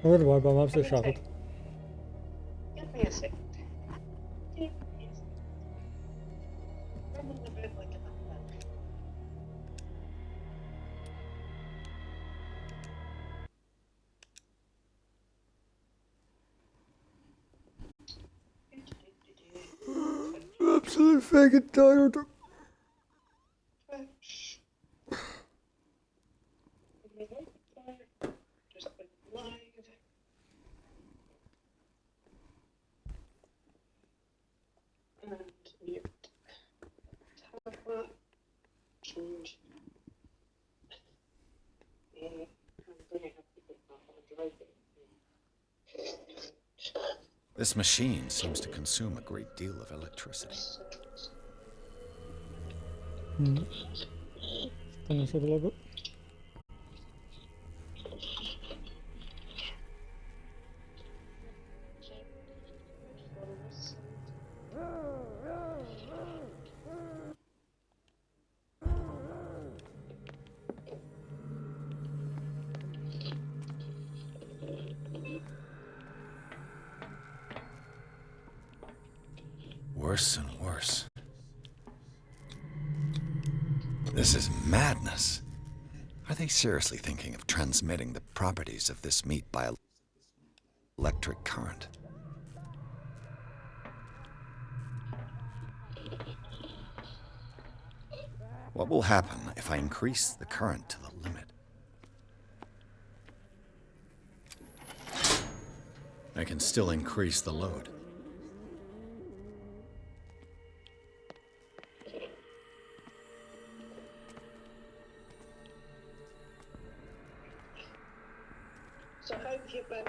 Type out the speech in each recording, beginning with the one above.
Where do I buy maps? Shattered. Give me a second. Give me a second. I'm on the bed like a man. Absolutely fucking tired. Just went live. And mute. Tablet. Change. I'm going to have to put that on a drive. This machine seems to consume a great deal of electricity. Spin this up a little bit. Worse and worse. This is madness. Are they seriously thinking of transmitting the properties of this meat by electric current? What will happen if I increase the current to the limit? I can still increase the load. So how have you been?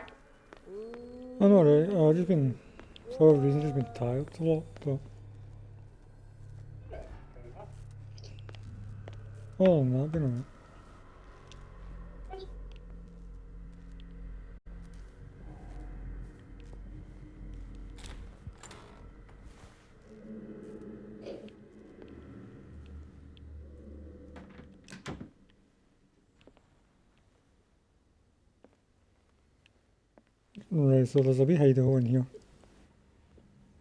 I know, right? I've just been, for whatever reason, just been tired a lot, but other than that, I've been alright. Right, so there's a wee hideout in here.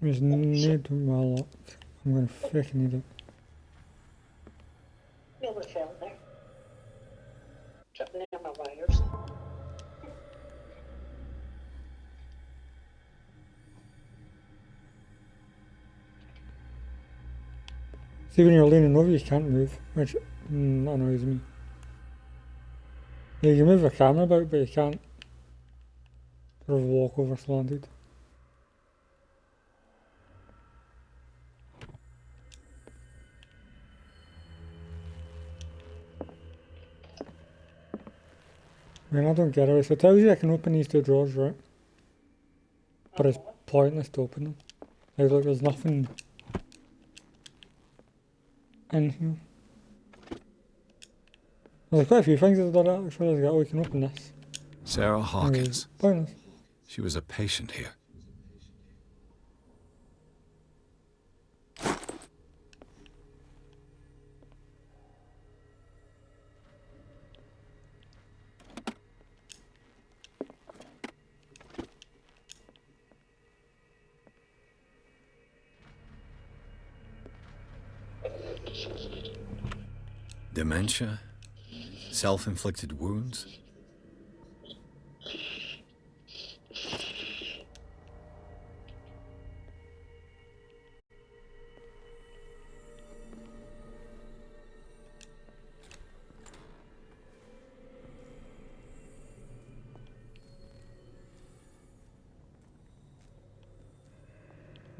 There's need my lot. I'm gonna freaking need it. Nearly fell there. Tripping over my wires. See, when you're leaning over, you can't move, which annoys me. Yeah, you can move the camera about, but you can't sort of walk over slanted. I mean, I don't get it. So it tells you I can open these two drawers, right? But it's pointless to open them. Like, look, there's nothing in here. There's quite a few things that do that. Actually, there's, oh, we can open this. Sarah Hawkins. Pointless. She was a patient here. Dementia? Self-inflicted wounds?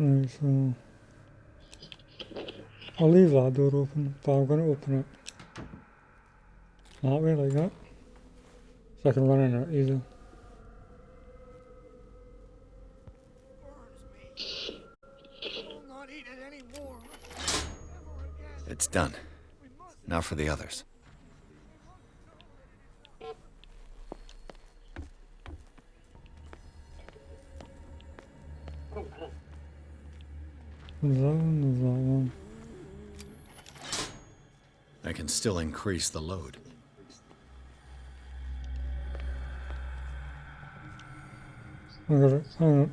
Right, so I'll leave that door open, but I'm going to open it that way, like that, so I can run in it easily. It's done. Now for the others. There's that one, there's that one. I can still increase the load. I got it. Hang on.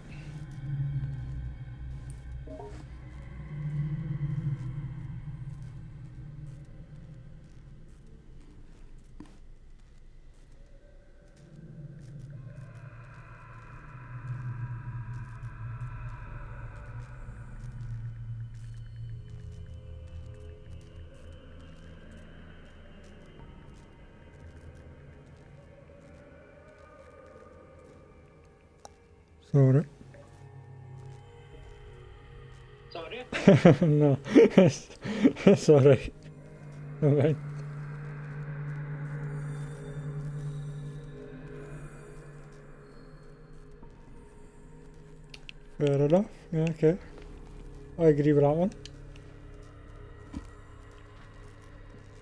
Sorry. Sorry. No, it's alright. Alright. Fair enough. Yeah, okay. I agree with that one.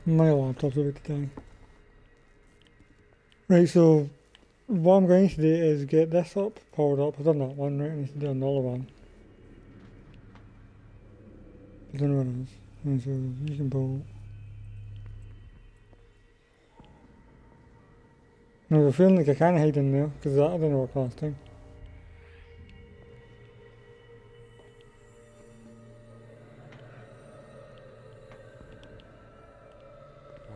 My laptop's about to die. Right, so what I'm going to do is get this up, powered up. I've done that one, right? I need to do another one. I don't know what it is. And so you can pull. No, I have a feeling like I can't hide in there because that didn't work last time.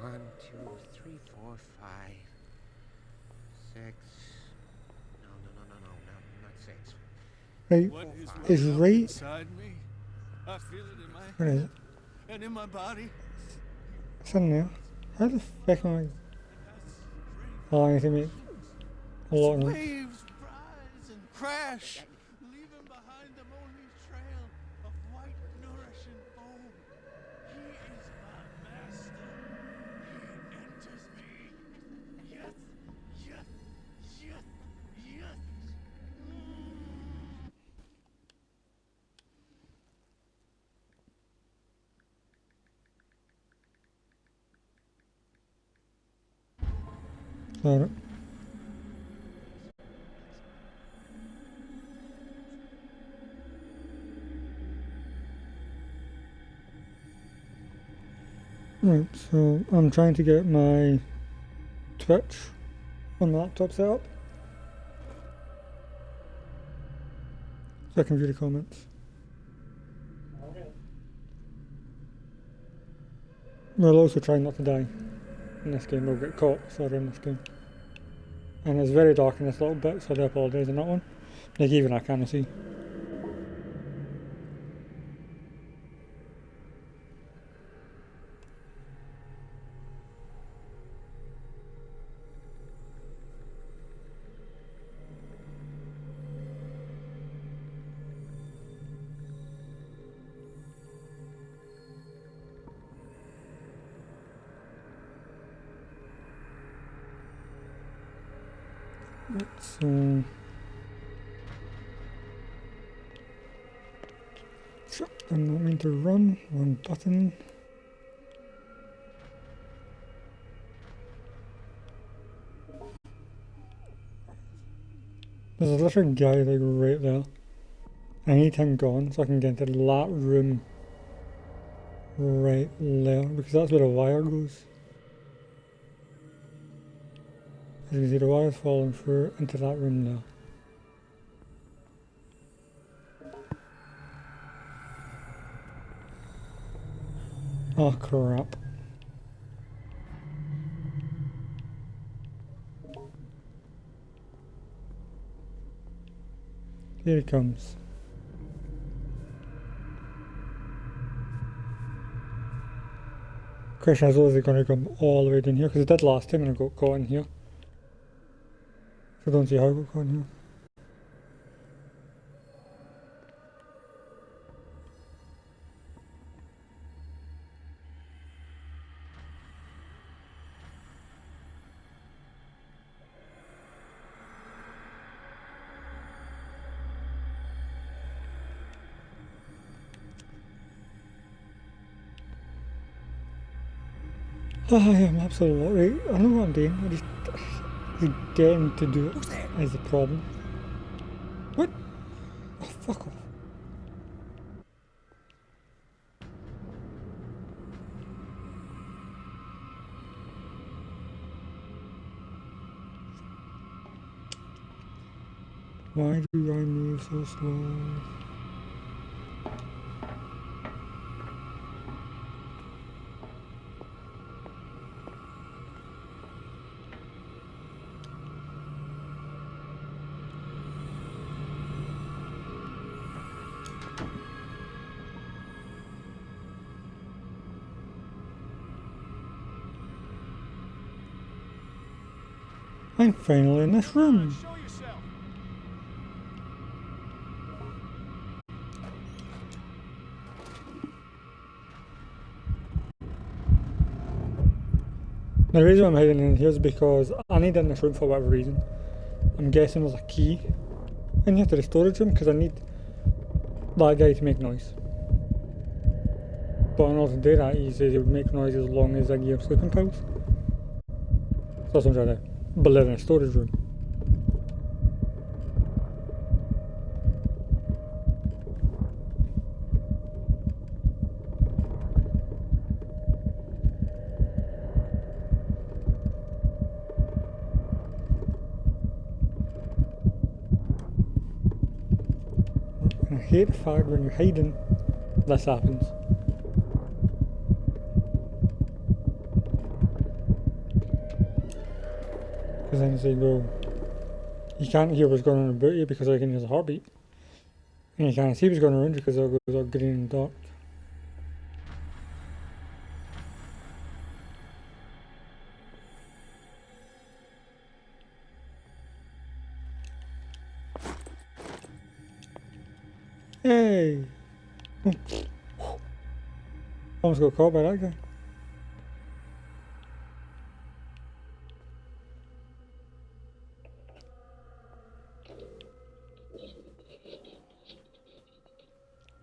One, two, three, four, five, six. No, not six. Right, What is It's welling up right- inside me? I feel it in my where is it? and in my body. It's in there. How the fuck am I? Has Oh, I need to make a lot of noise. waves rise and crash, leaving behind them only trail of white, nourishing foam. He is my master. He enters me. Yes, yes, yes, yes. Sorry. Right, so I'm trying to get my Twitch on the laptop set up so I can view the comments. We'll also try not to die in this game. We'll get caught, sorry, in this game. And it's very dark in this little bit, so I do apologise on that one. Like even I can't see. So I'm not meant to run. One button. There's a little guy like right there. I need him gone so I can get into that room right there because that's where the wire goes. As you can see, the wire's falling through into that room there. Oh crap. Here he comes. Question is, is he going to come all the way down here? Because it did last time and I got caught in here. So I don't see how I got caught in here. I am absolutely right. I know what I'm doing. I just getting to do it is the problem. What? Oh, fuck off. Why do I move so slow? I'm finally in this room. Show yourself. The reason I'm hiding in here is because I need in this room for whatever reason. I'm guessing there's a key in here to the storage room because I need that guy to make noise. But in order to do that, he says he would make noise as long as I give him sleeping pills. So that's what I'm trying to but live in a storage room. And I hate the fact when you're hiding, this happens. Because then you say, well, you can't hear what's going on about you because I can hear the heartbeat. And you can't see what's going on around you because it goes all green and dark. Hey! Almost got caught by that guy.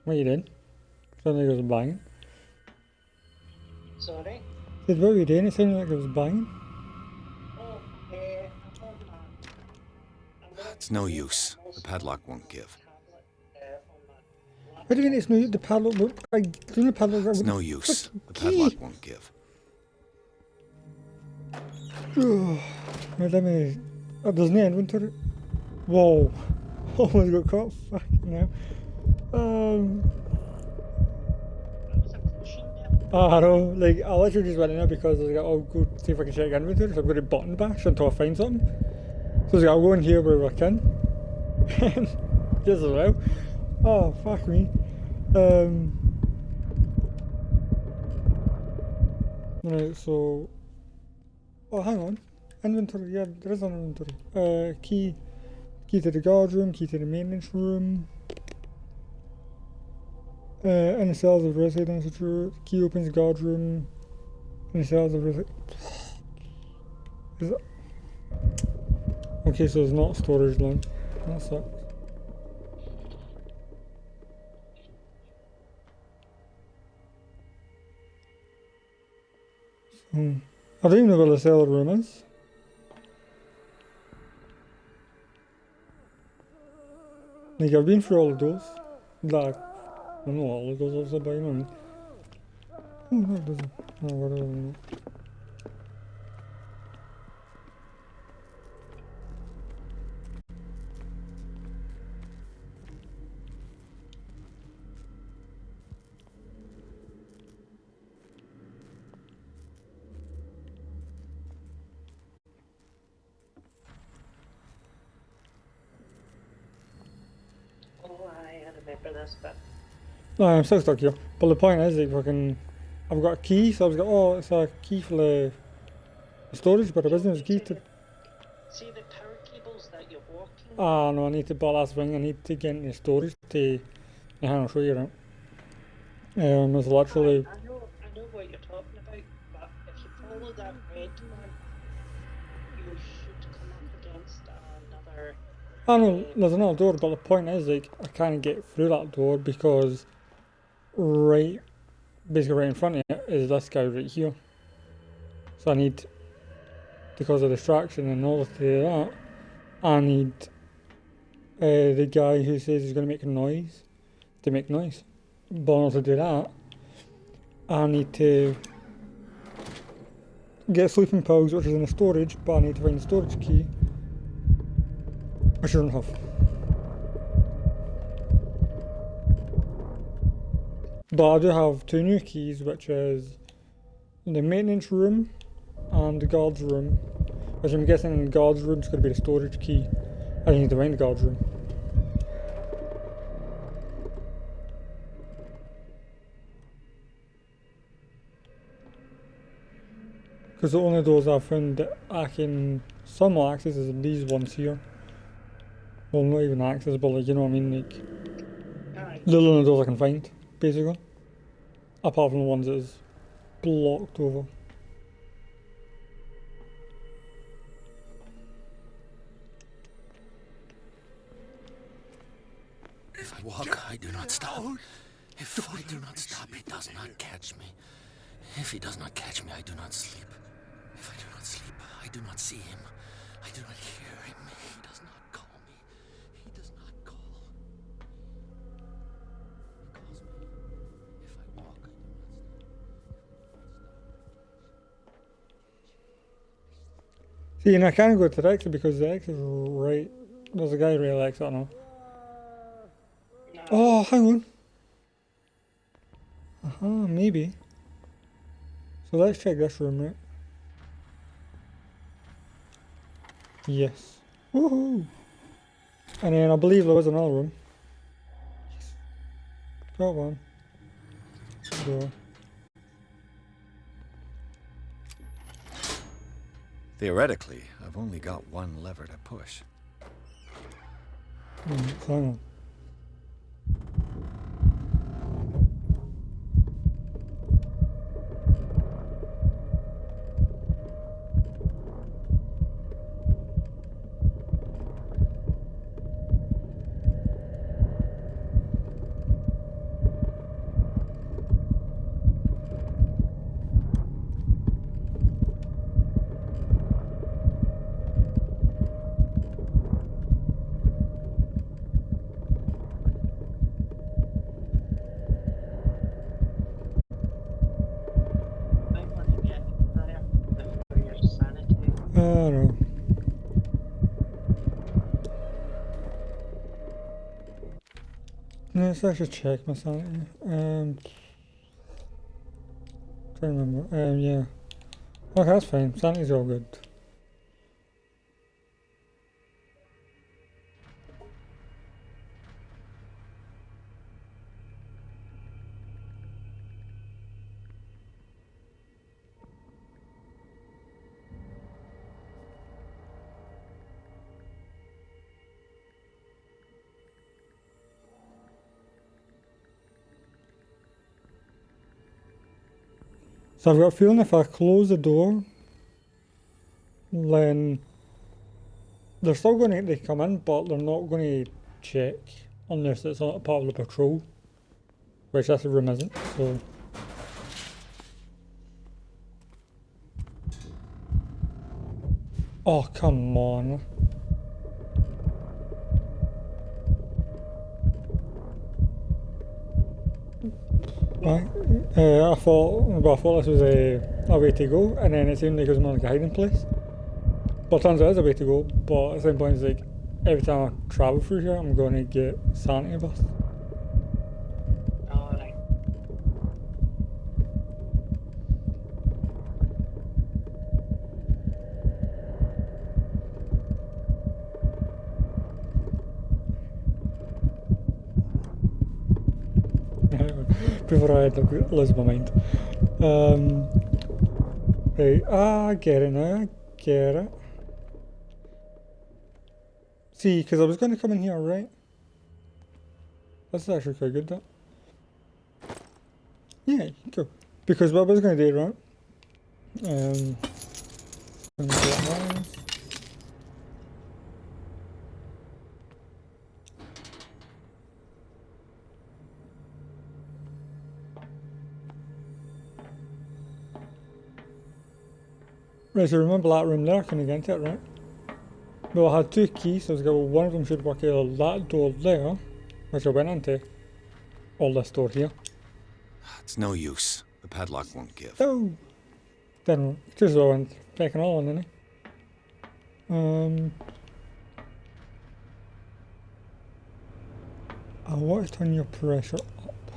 What you did? Sounded like it was banging. Sorry. Said what were you doing? It sounded like it was banging. Oh, I'm on my. It's no use. The padlock won't give. What do you mean it's no the padlock? I do the padlock. It's no use. The padlock won't give. Right, let me. Oh, there's no inventory. Whoa! Almost got caught. Fucking hell. I know, like, I literally just went in there because I was like, I'll go see if I can check inventory, so I'm going to button bash until I find something. So I was like, I'll go in here where I can. Just as well. Oh, fuck me. Right, so... Oh, hang on. Inventory, yeah, there is an inventory. Key to the guard room, key to the maintenance room. In the cells of residence, key opens guard room. In the cells of residence. Is that? Okay, so it's not storage line. That sucks. So, I don't even know where the cellar room is. Like, I've been through all of those. Like, I don't know all of those also, but you know. Oh, no, it doesn't. Oh, whatever. Oh, I remember this bit. No, I'm still stuck here. But the point is, like, fucking, I've got a key, so I was like, oh, it's a key for the storage, but it isn't a key to. See the power cables that you're walking? Ah, no, I need to buy last thing. I need to get into storage to. Hang on, I'll show you around. There's literally. I know what you're talking about, but if you follow that red one, you should come up against another. I know there's another door, but the point is, like, I can't get through that door because basically right in front of it is this guy right here. So I need, because of distraction, in order to do that, I need the guy who says he's going to make a noise to make noise. But in order to do that, I need to get sleeping pills, which is in the storage, but I need to find the storage key, which I don't have. But I do have 2 new keys, which is the maintenance room and the guard's room. Which I'm guessing the guard's room is going to be the storage key. I need to find the guard's room. Because the only doors I've found that I can somewhat access is these ones here. Well, not even accessible, like, you know what I mean? Like, Aye. the only doors I can find, basically. Apart from the ones that is blocked over. If I walk, I do not stop. If I do not stop, he does not catch me. If he does not catch me, I do not sleep. If I do not sleep, I do not see him. I do not hear him. He does not call me. He does not call. He calls me. If I walk, I do not stop. See, and I can't go to the exit because the exit is right. There's a guy right at the exit, I know. No. Oh, hang on. Maybe. So let's check this room, right? Yes. Woohoo! And then I believe there was another room. Yes. Got one. Door. Theoretically, I've only got one lever to push. Hang on. I want to get there before your sanity. I don't know. Let's actually check my sanity. Trying to remember. Yeah. Okay, that's fine. Sanity's all good. So I've got a feeling if I close the door, then they're still going to come in, but they're not going to check unless it's not a part of the patrol, which this room isn't. So oh, come on. Right. I thought this was a way to go, and then it seemed like it was more like a hiding place. But turns out it's a way to go, but at the same point it's like, every time I travel through here, I'm going to get sanity bust. Alright. Before I had to lose my mind. Right, I get it now, I get it. See, because I was going to come in here, right? This is actually quite good, that. Yeah, cool. Because what I was going to do, right? Gonna do that. Right, so remember that room there, can I get into it, right? Well, I had 2 keys, so I was going, one of them should work either that door there, which I went into, or this door here. It's no use. The padlock won't give. Oh! Then, just as well went back and all on, didn't I want to turn your pressure up.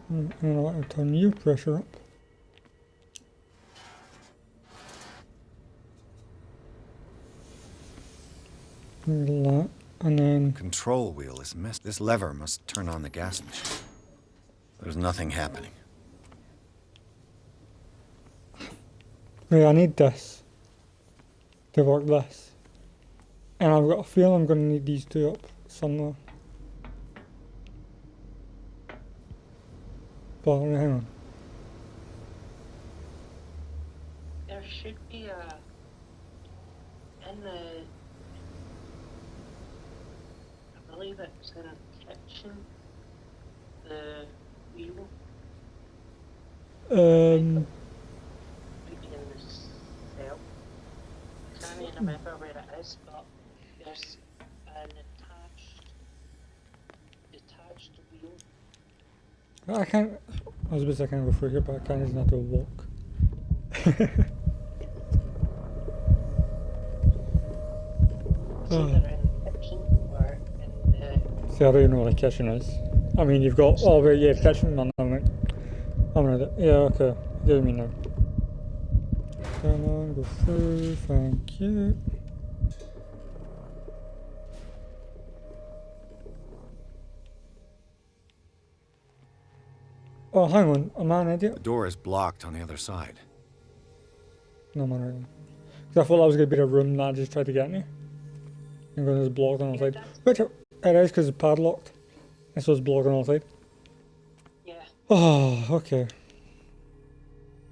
And I want to turn your pressure up. And that, and then Control wheel is messed. This lever must turn on the gas machine. There's nothing happening. wait, I need this to work this. And I've got a feeling I'm going to need these two up somewhere. But hang on. There should be a in the I believe it's in the kitchen. The wheel maybe in the cell. I can't even remember where it is, but there's an detached wheel. I can't. I was about to say I can't go through here, but I can't. Just have to walk. It's either in the kitchen or in the See, I don't even know what the kitchen is. I mean, you've got. Oh, wait, yeah, kitchen. No, I'm gonna. Yeah, okay. Give me now. Come on, go through. Thank you. Oh, hang on. Am I an idiot? The door is blocked on the other side. No, I'm not right. Because I thought that was going to be the room that I just tried to get into. And going to blocked on the side. Which it is because it's padlocked. And so it's blocked on the side. yeah, Oh, okay.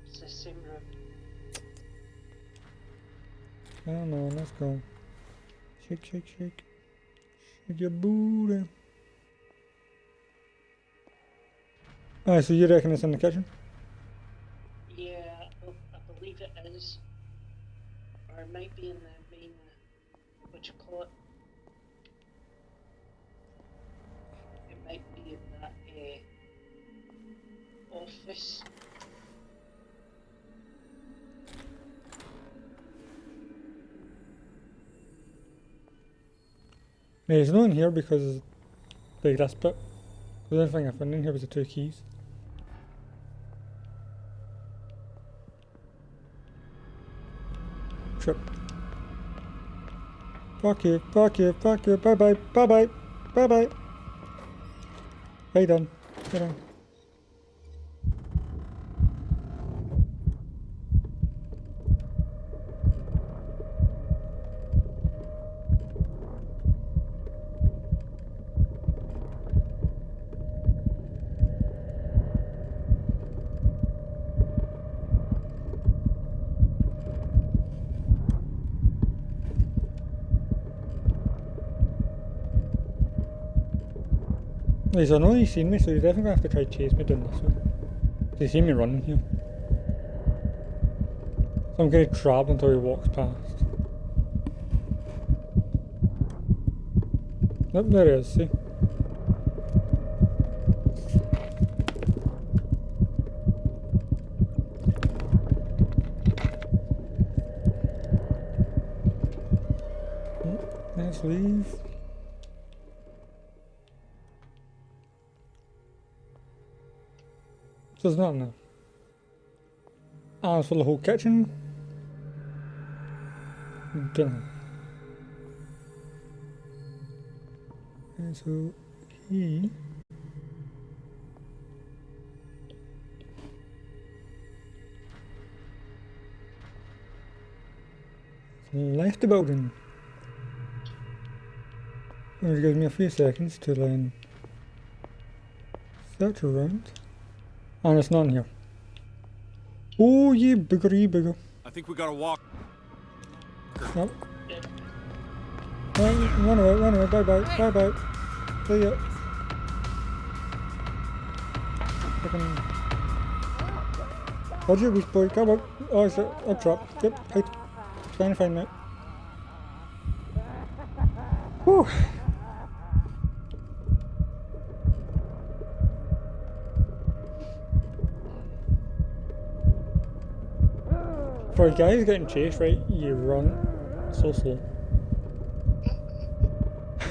it's the same room. Come on, let's go. Shake, shake, shake. Shake your booty. Alright, so you reckon it's in the kitchen? Yeah, I believe it is. Or it might be in the main, what you call it? It might be in that office. Yeah, it's not in here because like this bit. The only thing I found in here was the two keys. Trip. Fuck you, fuck you, fuck you, bye bye, bye bye, bye bye. Hey done. Get on. He's I know he's seen me, so he's definitely gonna have to try to chase me down this way. He's seen me running here. So I'm getting trapped until he walks past. Yep, there he is, see? Let's leave. So there's nothing there. As for the whole kitchen, don't know. And so he left the building. Which gives me a few seconds to then search around. And it's not in here. Oh, you bigger. I think we gotta walk. Nope. Run away, bye bye. See ya. Fucking. What's your weak boy? Come on. Oh, it's a trap. Yep, right. Trying to find me. Whew. For a guy who's getting chased, right, you run so slow.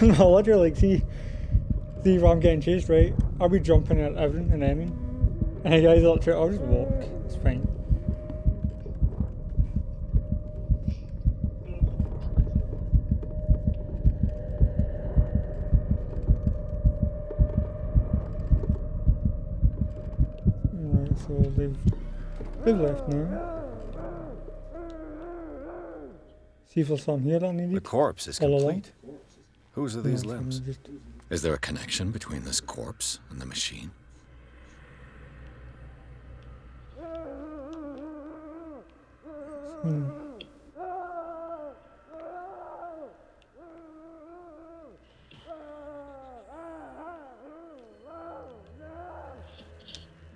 No, literally, like, see if I'm getting chased, right, I'll be jumping at everything and aiming. Hey guys, I'll just walk. It's fine. Right, so they've left now. See if there's some here that I The needed. corpse is All along? complete. Whose are these No, limbs? just- Is there a connection between this corpse and the machine?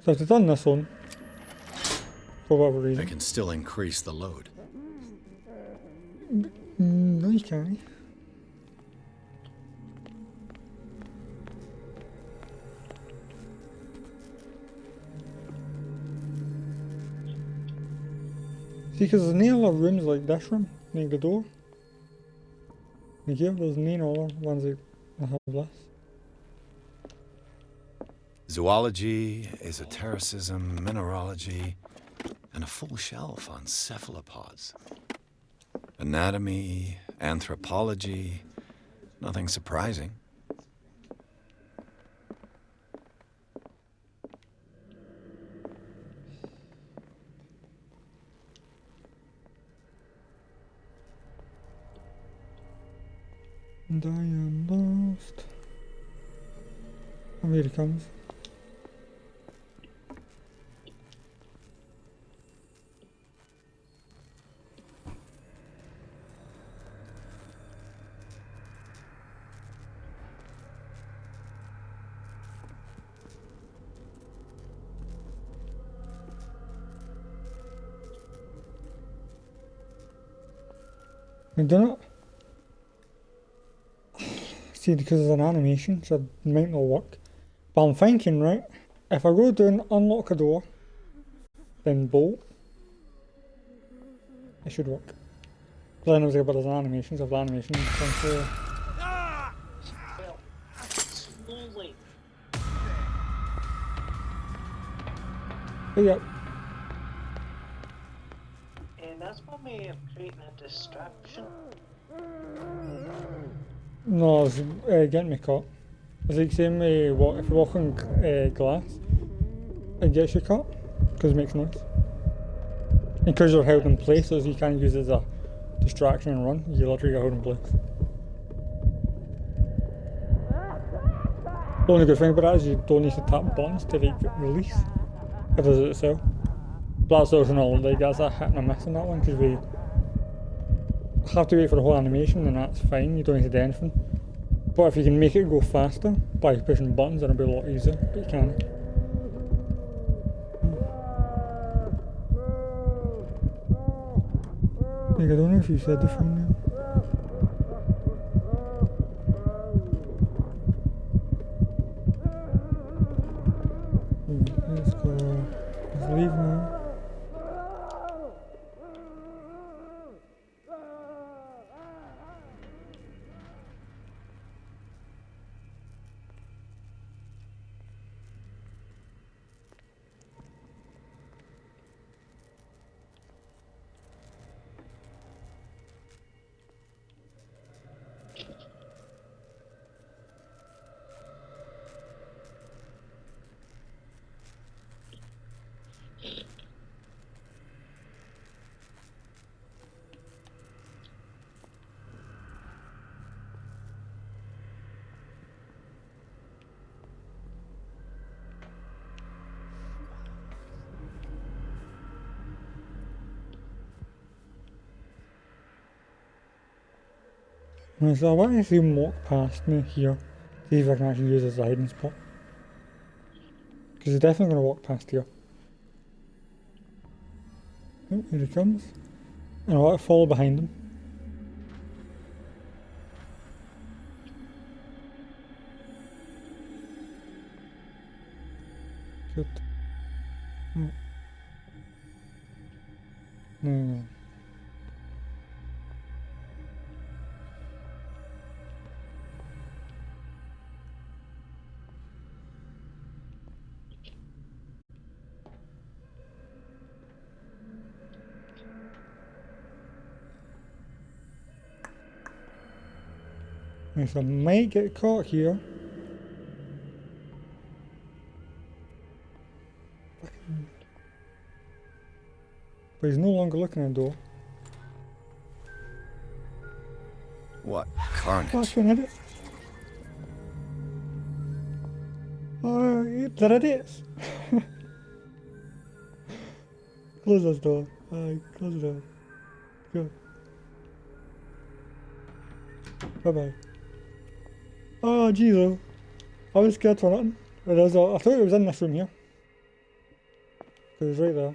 So I've done this one. For whatever I reason. can still increase the load. No, you can't. See, because there's no other rooms like this room, near the door. Like here, there's no other ones that have this. Zoology, esotericism, mineralogy, and a full shelf on cephalopods. Anatomy, anthropology, nothing surprising. And I am lost. And here he comes. I don't know. See, because it's an animation, so it might not work. But I'm thinking, right, if I go down, unlock a door, then bolt, it should work. Because I know about there's an animation, so if the animation comes through. Well, slowly. But yeah, And that's one way of creating a distraction. no, it's getting me caught. It's like same way, if you walk on glass, it gets you caught, because it makes noise. And because you're held in place, so you can't use it as a distraction and run, you literally get held in place. The only good thing about that is you don't need to tap buttons to like release. It does it itself. But that's also not like that's a hit and a miss on that one because we have to wait for the whole animation and that's fine, you don't need to do anything. But if you can make it go faster by pushing buttons, then it'll be a lot easier, but you can't. Like, I don't know if you said the thing now. Let's go. Let's leave now. Right, so I want to see him walk past me here, see if I can actually use this as a hiding spot. Because he's definitely going to walk past here. Oh, here he comes. And I want to follow behind him. Good. Oh. No. Right, so I might get caught here. But he's no longer looking at the door. What carnage? Fucking idiot. Oh, they're idiots. Close this door. Close the door. Go. Bye bye. Oh, jeez. I was scared for nothing. I thought it was in this room here. It was right there.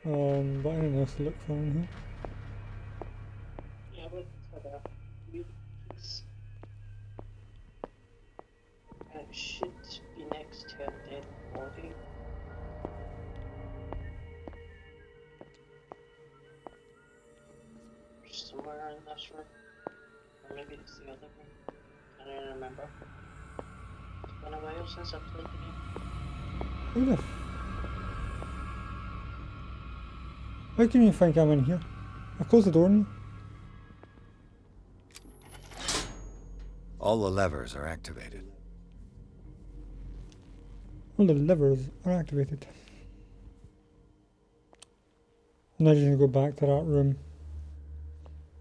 But anything else to look for in here? Yeah, but it should be next to a dead body. Somewhere in this room. Or maybe it's the other room. I don't remember. It's been a while since I played the game. Who the How can you think I'm in here? I closed the door on you. All the levers are activated. All the levers are activated. Now just gonna go back to that room.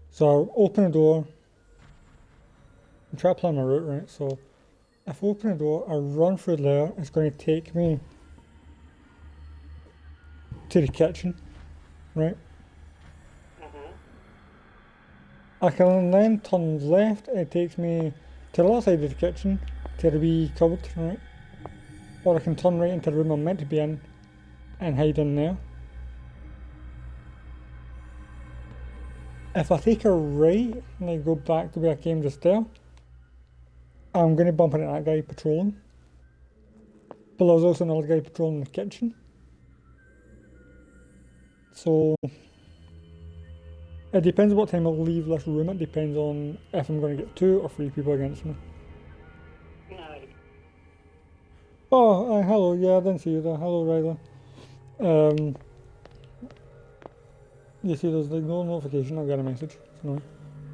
So I'll open the door. I'm trying to plan my route, right? So if I open the door, I run through there, it's going to take me to the kitchen, right? I can then turn left, it takes me to the other side of the kitchen, to the wee cupboard, right? Or I can turn right into the room I'm meant to be in and hide in there. If I take a right and I go back to where I came just there, I'm going to bump into that guy patrolling. But there's also another guy patrolling the kitchen. So it depends what time I'll leave this room. It depends on if I'm going to get 2 or 3 people against me. Aye. Oh, hello. Yeah, I didn't see you there. Hello, Rylan. You see, there's like no notification. I got a message. No.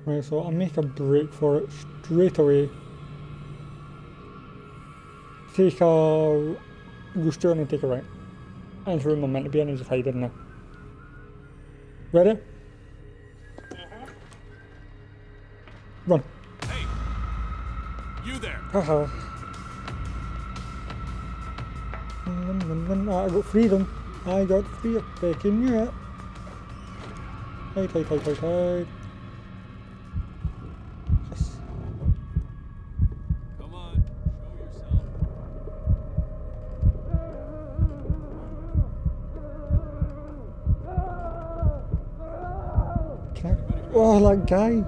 Right, so I make a break for it straight away. Take a go straight and take a right. Into the room I'm meant to be in and just hide in there. Ready? Run. Hey! You there! Haha. Run. I got freedom. I got free back in you. Hide. Yes. Come on, show yourself. Can I? Oh, that guy.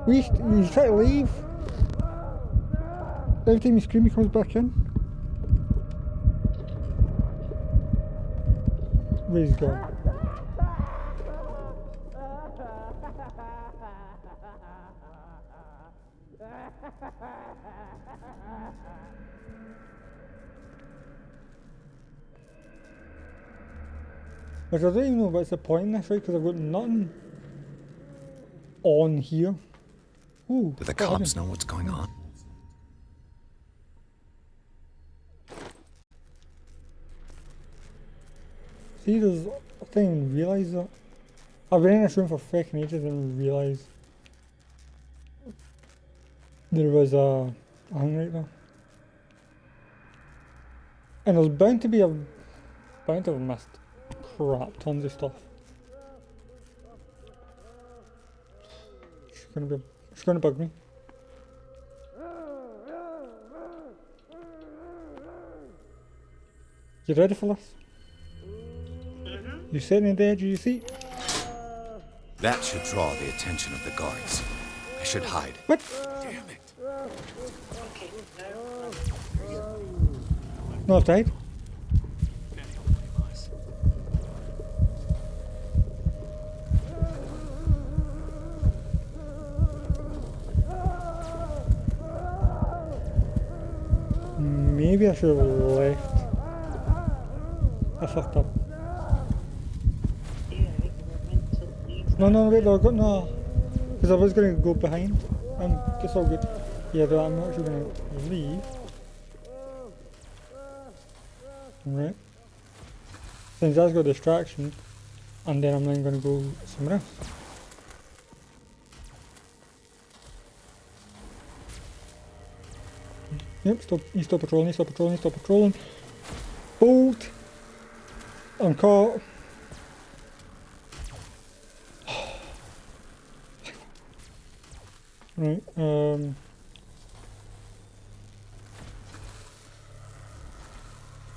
He's trying to leave. Every time you scream, he comes back in. Where's he gone? Which I don't even know what's the point in this, right? Because I've got nothing on here. Ooh, Do the what happened? cops know what's going on? See, there's, I didn't even realise that. I've been in this room for fucking ages and realise there was a hang right there. And there's bound to have missed crap tons of stuff. It's gonna bug me. You ready for this? You sitting at the edge of your seat? That should draw the attention of the guards. I should hide. What? Damn it. Okay, now No, I've died. Maybe I should have left. I fucked up. yeah, I think we're meant to leave. No, wait, no, no. Because I was going to go behind. It's all good. Yeah, but I'm actually going to leave. Right. Since that's got distraction, and then I'm then going to go somewhere else. Yep, stop. You stop patrolling, you stop patrolling, you stop patrolling. Bolt! I'm caught. Right,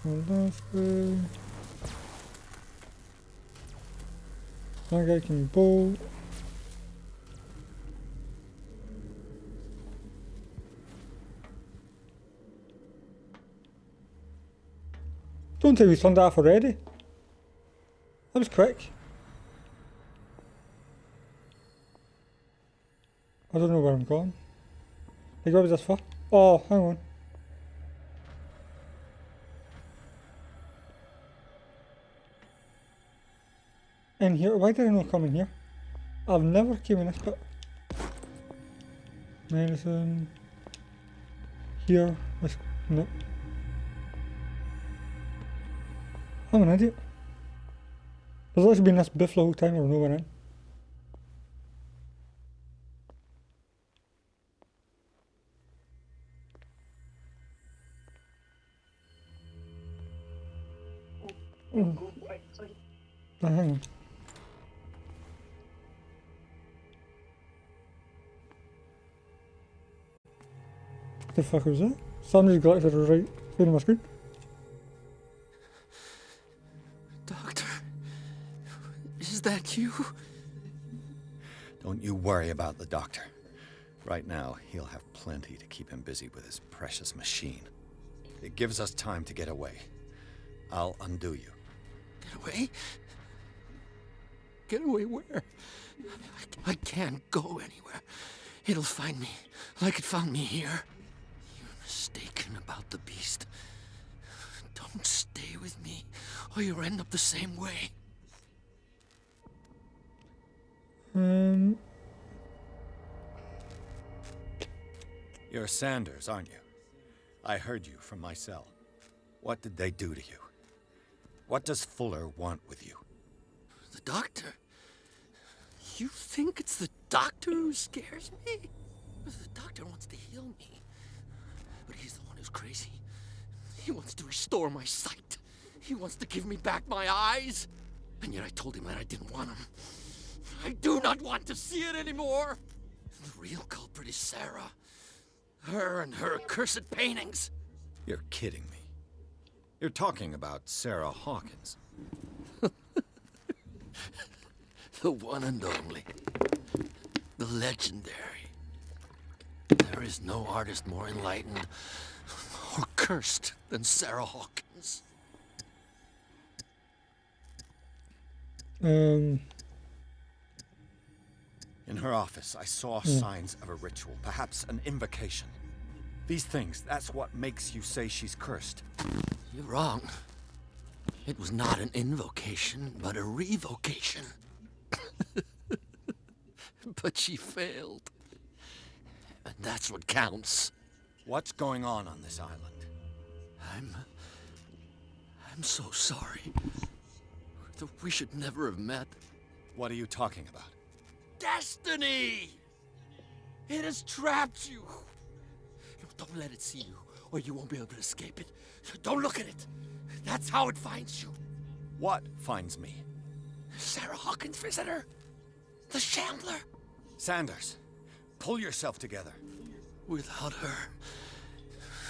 this way. That guy can bolt. Don't tell me he's turned that off already. That was quick. I don't know where I'm going. Like, where was this for? Oh, hang on. In here? Why did I not come in here? I've never came in this bit. Medicine. Here. No. I'm an idiot. There's actually been this biff the whole time, I've no one in. Go quickly. Hang on. What the fuck was that? Somebody's glitched at the right side of my screen. Doctor, is that you? Don't you worry about the doctor. Right now, he'll have plenty to keep him busy with his precious machine. It gives us time to get away. I'll undo you. Get away? Get away where? I can't go anywhere. It'll find me, like it found me here. You're mistaken about the beast. Don't stay with me, or you'll end up the same way. You're Sanders, aren't you? I heard you from my cell. What did they do to you? What does Fuller want with you? The doctor? You think it's the doctor who scares me? The doctor wants to heal me. But he's the one who's crazy. He wants to restore my sight. He wants to give me back my eyes. And yet I told him that I didn't want him. I do not want to see it anymore. The real culprit is Sarah. Her and her accursed paintings. You're kidding me. You're talking about Sarah Hawkins. The one and only. The legendary. There is no artist more enlightened or cursed than Sarah Hawkins. In her office, I saw signs of a ritual, perhaps an invocation. These things, that's what makes you say she's cursed. You're wrong. It was not an invocation, but a revocation. But she failed. And that's what counts. What's going on this island? I'm so sorry. We should never have met. What are you talking about? Destiny! It has trapped you. No, don't let it see you, or you won't be able to escape it. Don't look at it. That's how it finds you. What finds me? Sarah Hawkins' visitor. The Shambler. Sanders, pull yourself together. Without her,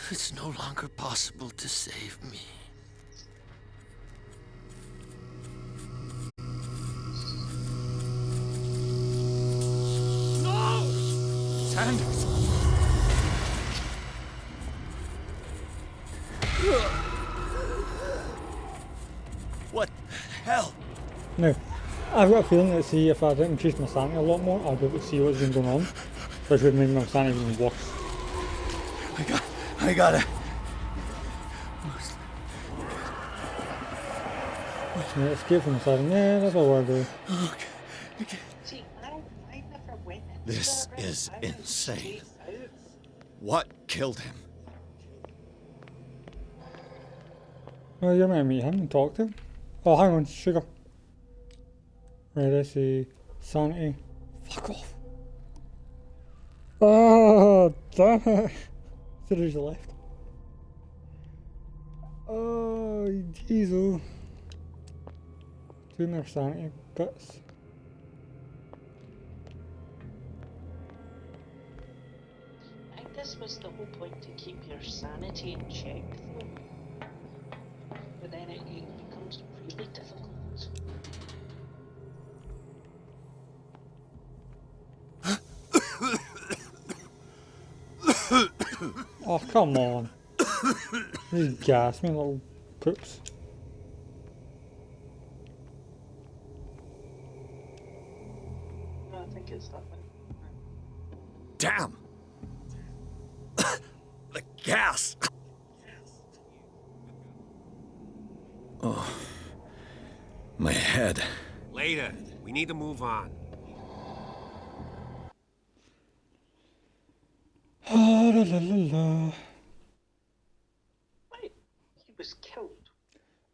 it's no longer possible to save me. No! Sanders! What the hell? No. I've got a feeling that, see, if I didn't increase my sanity a lot more, I'd be able to see what's been going on, which would make my sanity even worse. I gotta. Yeah, escape from the side. Yeah, that's what we're doing. See, I never went in. This that right? is I was insane. straight out. What killed him? Oh, you're meant to meet him and talk to him. Oh, hang on, sugar. Right, let's see. Sanity. Fuck off. Oh, damn it. There's the left. Oh, jeez. 2 more sanity bits. I think this was the whole point, to keep your sanity in check, though. But then it becomes really difficult. Oh, come on. These gas me, little poops. No, I think it's that one. Damn! The gas! Oh. My head. Later. We need to move on. Ah, la la la la. Wait, he was killed.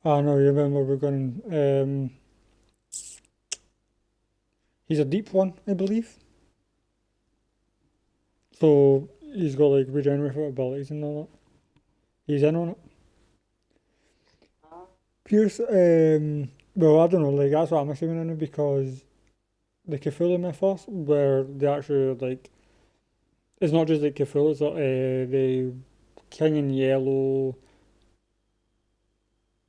Ah, no, you remember we're going, he's a deep one, I believe. So, he's got like regenerative abilities and all that. He's in on it. Pierce, well, I don't know, like, that's what I'm assuming in it, because the Cthulhu mythos, where they actually, like, it's not just like Cthulhu, it's like, the King in Yellow,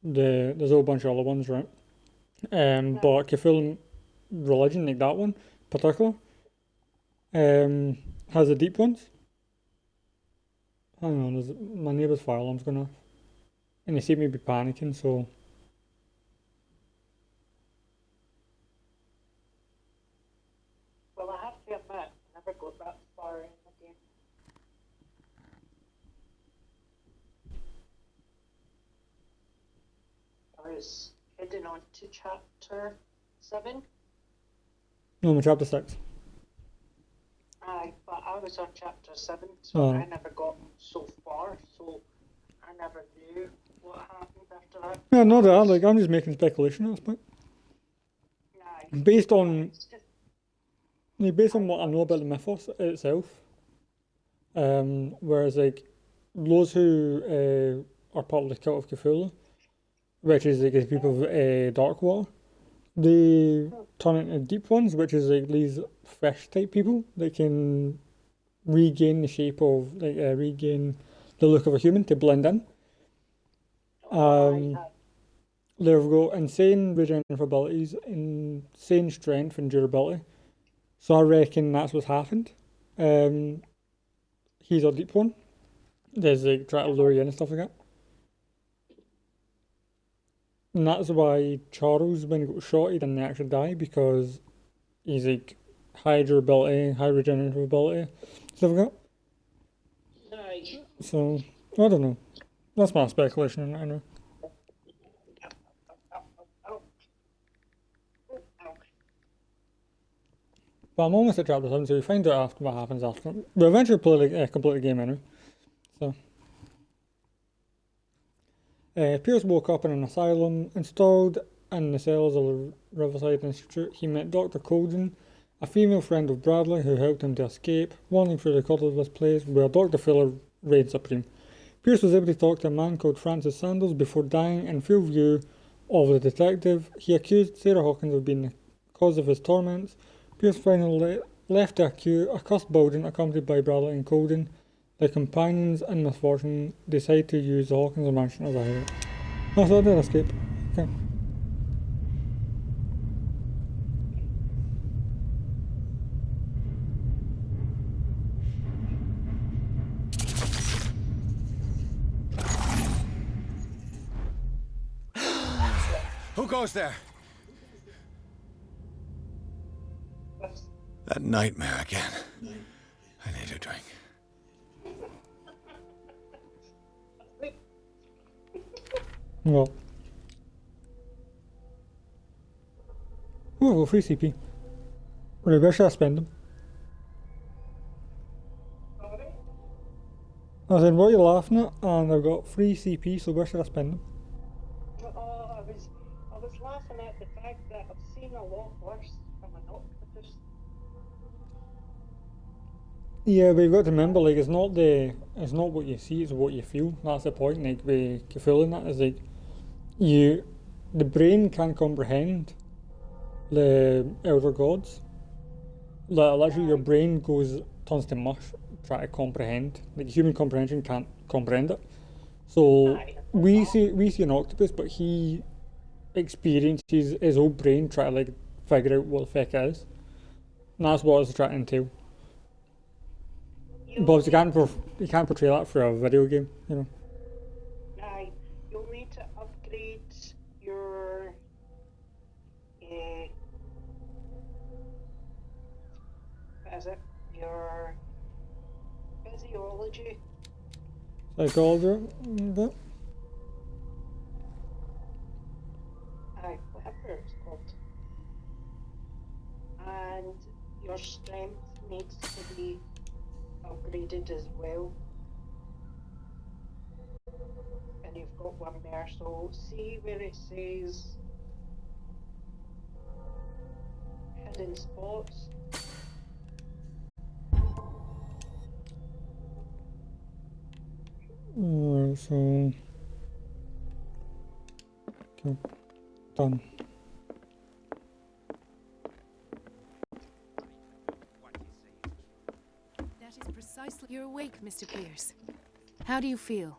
there's a whole bunch of other ones, right? But Cthulhu religion, like that one, particular, has the deep ones. Hang on, my neighbour's fire alarm's going off. And they see me be panicking, so... Well, I have to admit, I never got that far in the game. I was heading on to chapter 7. No, I'm in chapter 6. Aye, but I was on chapter 7, so Oh. I never got so far, so I never knew what happened after that. Yeah, no, that, like, I'm just making speculation at this point. Aye. Based on, It's just, like, based on what I know about the mythos itself, whereas, like, those who are part of the cult of Cthulhu, which is, like, the people of Darkwater, they turn into deep ones, which is, like, these fish type people that can regain the shape of, like, regain the look of a human to blend in. aye, They've got insane regenerative abilities, insane strength and durability. So I reckon that's what's happened. He's a deep one. There's like try to lure you in and stuff like that. And that's why Charles, when he got shot, he didn't actually die, because he's like high durability, high regenerative ability, stuff like that. aye. So I don't know. That's my speculation on it anyway. But I'm almost at chapter 7, so we find out after what happens after. We'll eventually play the complete the game anyway. So. Pierce woke up in an asylum. Installed in the cells of the Riverside Institute, he met Dr. Colden, a female friend of Bradley who helped him to escape, wandering through the corridors of this place where Dr. Fuller reigned supreme. Pierce was able to talk to a man called Francis Sanders before dying in full view of the detective. He accused Sarah Hawkins of being the cause of his torments. Pierce finally left the accursed building, accompanied by Bradley and Colden. Their companions in misfortune decide to use the Hawkins mansion as a hideout. Oh, so I did escape. Okay. Who goes there? That's, That nightmare again. I need a drink. Well. Ooh, well, free CP. Right, where should I spend them? I said, what are you laughing at? And I've got 3 CP, so where should I spend them? Oh, I was laughing at the fact that I've seen a lot worse from an octopus. Yeah, but you've got to remember, like, it's not what you see, it's what you feel. That's the point, like, with Cthulhu and that, is like, the brain can't comprehend the elder gods. Literally, your brain turns to mush, try to comprehend. Like, human comprehension can't comprehend it. So, Aye. we see an octopus, but he experiences his own brain try to, like, figure out what the fuck it is. And that's what it's trying to entail. But you can't portray that for a video game, you know. Aye, you'll need to upgrade your what is it? Your physiology. Psychology, but Aye, whatever it's called. And your strength needs to be upgraded as well. And you've got one there, so see where it says hidden spots. alright, so okay, done. That is precisely. You're awake, Mr. Pierce. How do you feel?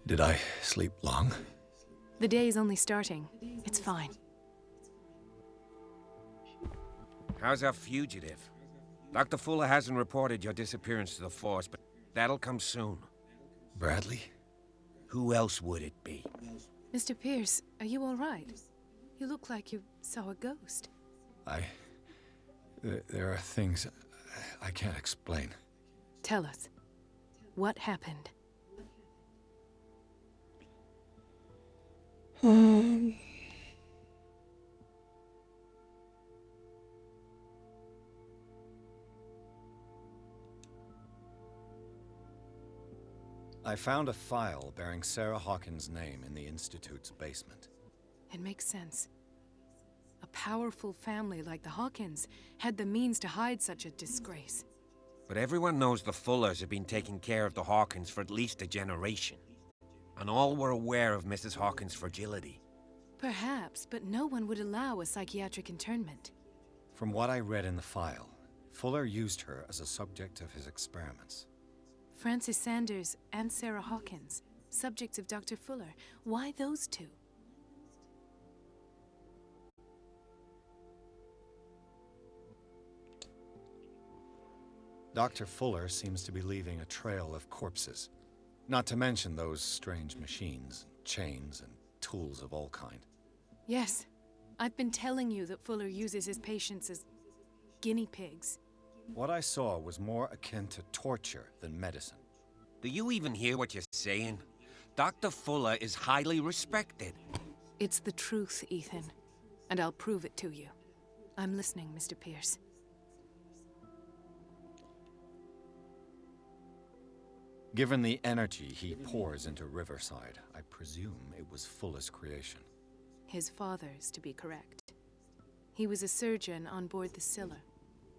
Did I sleep long? The day is only starting. It's fine. How's our fugitive? Dr. Fuller hasn't reported your disappearance to the force, but that'll come soon. Bradley? Who else would it be? Mr. Pierce, are you all right? You look like you saw a ghost. There are things I can't explain. Tell us. What happened? I found a file bearing Sarah Hawkins' name in the Institute's basement. It makes sense. A powerful family like the Hawkins had the means to hide such a disgrace. But everyone knows the Fullers have been taking care of the Hawkins for at least a generation. And all were aware of Mrs. Hawkins' fragility. Perhaps, but no one would allow a psychiatric internment. From what I read in the file, Fuller used her as a subject of his experiments. Francis Sanders and Sarah Hawkins, subjects of Dr. Fuller. Why those two? Dr. Fuller seems to be leaving a trail of corpses. Not to mention those strange machines, chains, and tools of all kind. Yes. I've been telling you that Fuller uses his patients as guinea pigs. What I saw was more akin to torture than medicine. Do you even hear what you're saying? Dr. Fuller is highly respected. It's the truth, Ethan. And I'll prove it to you. I'm listening, Mr. Pierce. Given the energy he pours into Riverside, I presume it was Fuller's creation. His father's, to be correct. He was a surgeon on board the Scylla.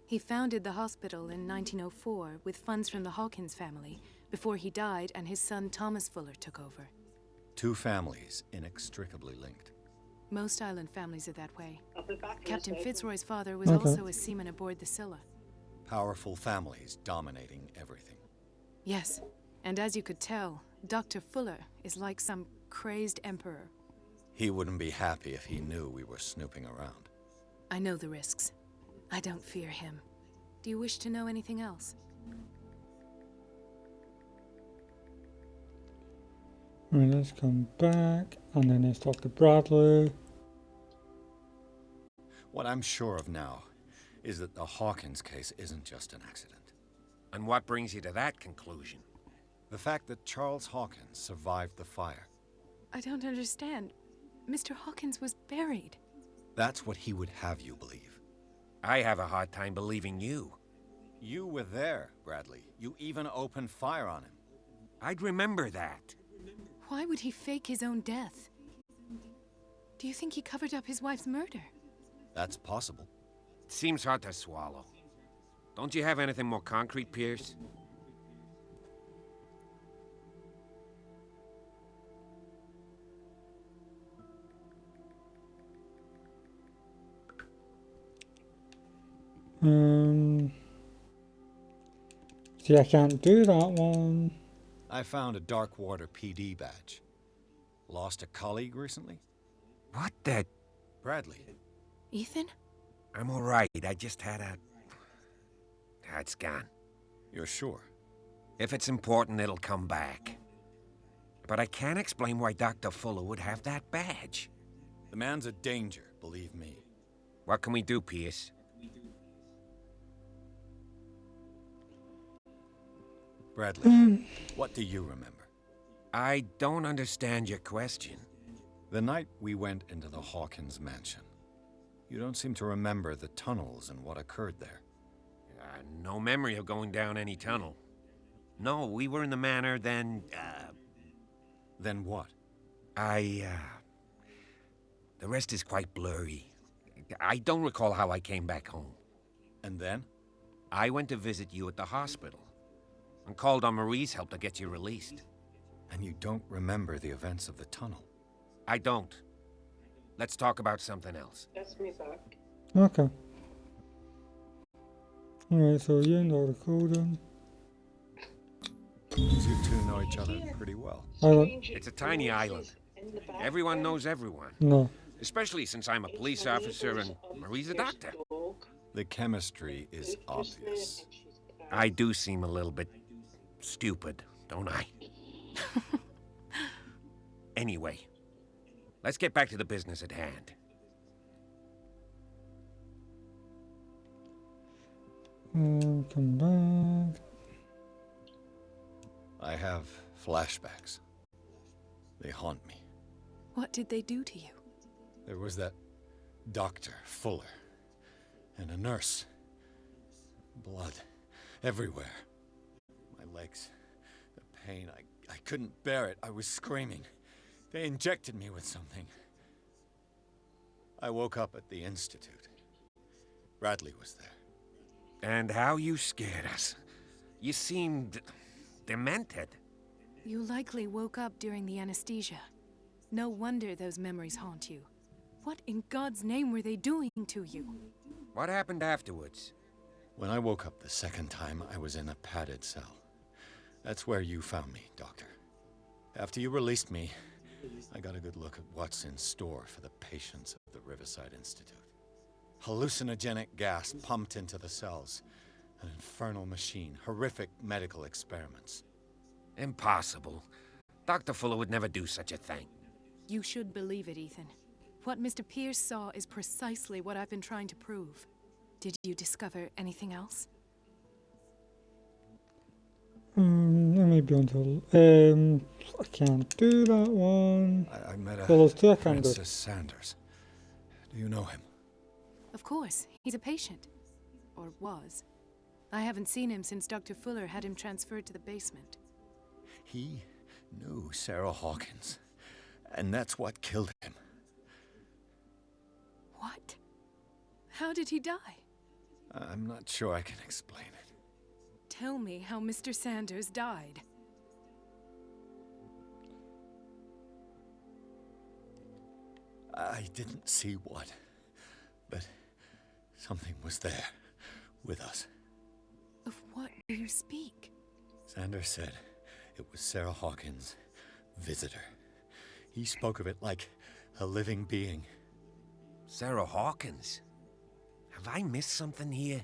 He founded the hospital in 1904 with funds from the Hawkins family before he died and his son Thomas Fuller took over. Two families inextricably linked. Most island families are that way. I'll be back in a Captain second. Fitzroy's father was Okay. also a seaman aboard the Scylla. Powerful families dominating everything. Yes, and as you could tell, Dr. Fuller is like some crazed emperor. He wouldn't be happy if he knew we were snooping around. I know the risks. I don't fear him. Do you wish to know anything else? Right, let's come back, and then let's talk to Bradley. What I'm sure of now is that the Hawkins case isn't just an accident. And what brings you to that conclusion? The fact that Charles Hawkins survived the fire. I don't understand. Mr. Hawkins was buried. That's what he would have you believe. I have a hard time believing you. You were there, Bradley. You even opened fire on him. I'd remember that. Why would he fake his own death? Do you think he covered up his wife's murder? That's possible. Seems hard to swallow. Don't you have anything more concrete, Pierce? See, I can't do that one. I found a Darkwater PD badge. Lost a colleague recently? What the... Bradley. Ethan? I'm alright, I just had a... It's gone. You're sure? If it's important, it'll come back. But I can't explain why Dr. Fuller would have that badge. The man's a danger, believe me. What can we do, Pierce? Bradley, what do you remember? I don't understand your question. The night we went into the Hawkins mansion. You don't seem to remember the tunnels and what occurred there. No memory of going down any tunnel. No, we were in the manor, then, Then what? The rest is quite blurry. I don't recall how I came back home. And then? I went to visit you at the hospital, and called on Marie's help to get you released. And you don't remember the events of the tunnel? I don't. Let's talk about something else. That's me back. Okay. Alright, so you know the code then. You two know each other pretty well. It's a tiny island. Everyone knows everyone. No. Especially since I'm a police officer and Marie's a doctor. The chemistry is obvious. I do seem a little bit stupid, don't I? Anyway, let's get back to the business at hand. Come back. I have flashbacks. They haunt me. What did they do to you? There was that Dr. Fuller and a nurse. Blood everywhere. My legs, the pain, I couldn't bear it. I was screaming. They injected me with something. I woke up at the Institute. Bradley was there. And how you scared us. You seemed demented. You likely woke up during the anesthesia. No wonder those memories haunt you. What in God's name were they doing to you? What happened afterwards? When I woke up the second time, I was in a padded cell. That's where you found me, Doctor. After you released me, I got a good look at what's in store for the patients of the Riverside Institute. Hallucinogenic gas pumped into the cells. An infernal machine. Horrific medical experiments. Impossible. Dr. Fuller would never do such a thing. You should believe it, Ethan. What Mr. Pierce saw is precisely what I've been trying to prove. Did you discover anything else? Let me be until I can't do that one. I met Well, those two I a can do. Francis Sanders. Do you know him? Of course. He's a patient. Or was. I haven't seen him since Dr. Fuller had him transferred to the basement. He knew Sarah Hawkins. And that's what killed him. What? How did he die? I'm not sure I can explain it. Tell me how Mr. Sanders died. I didn't see what, but something was there with us. Of what do you speak? Sanders said it was Sarah Hawkins' visitor. He spoke of it like a living being. Sarah Hawkins? Have I missed something here?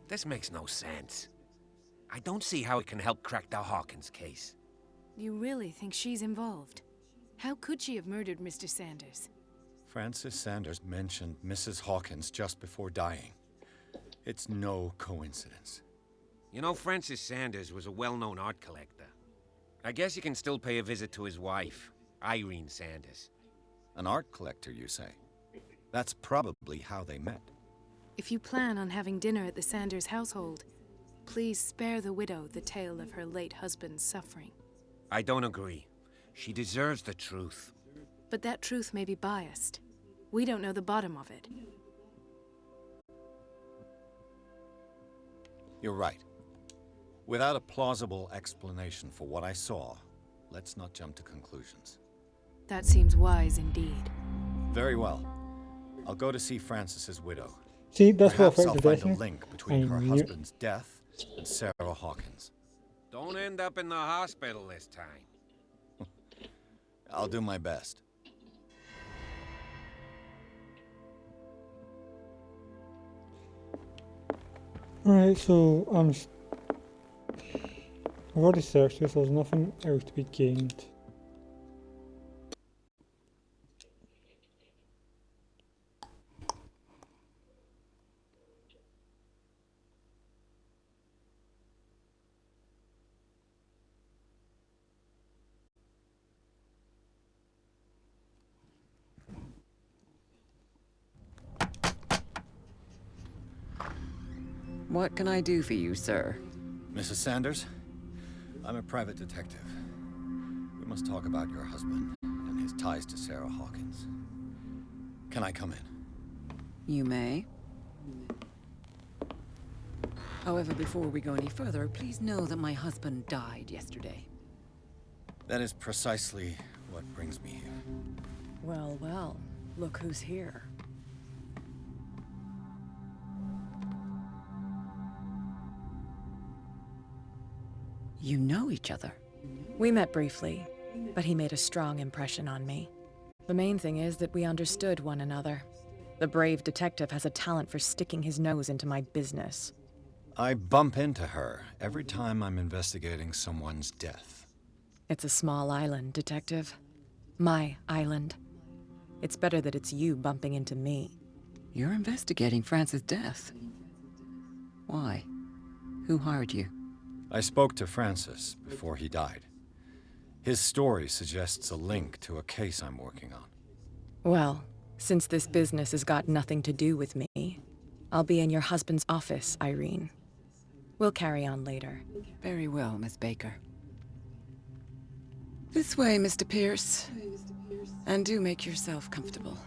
This makes no sense. I don't see how it can help crack the Hawkins case. You really think she's involved? How could she have murdered Mr. Sanders? Francis Sanders mentioned Mrs. Hawkins just before dying. It's no coincidence. You know, Francis Sanders was a well-known art collector. I guess you can still pay a visit to his wife, Irene Sanders. An art collector, you say? That's probably how they met. If you plan on having dinner at the Sanders household, please spare the widow the tale of her late husband's suffering. I don't agree. She deserves the truth. But that truth may be biased. We don't know the bottom of it. You're right. Without a plausible explanation for what I saw, let's not jump to conclusions. That seems wise indeed. Very well. I'll go to see Francis's widow. See, that's what Perhaps I'll affected find a Destiny. link between I her knew it. husband's death and Sarah Hawkins. Don't end up in the hospital this time. I'll do my best. Right, so I've already searched this, so there's nothing else to be gained. What can I do for you, sir? Mrs. Sanders, I'm a private detective. We must talk about your husband and his ties to Sarah Hawkins. Can I come in? You may. However, before we go any further, please know that my husband died yesterday. That is precisely what brings me here. Well, well, look who's here. You know each other. We met briefly, but he made a strong impression on me. The main thing is that we understood one another. The brave detective has a talent for sticking his nose into my business. I bump into her every time I'm investigating someone's death. It's a small island, Detective. My island. It's better that it's you bumping into me. You're investigating Francis' death. Why? Who hired you? I spoke to Francis before he died. His story suggests a link to a case I'm working on. Well, since this business has got nothing to do with me, I'll be in your husband's office, Irene. We'll carry on later. Very well, Miss Baker. This way, Mr. Pierce. And do make yourself comfortable.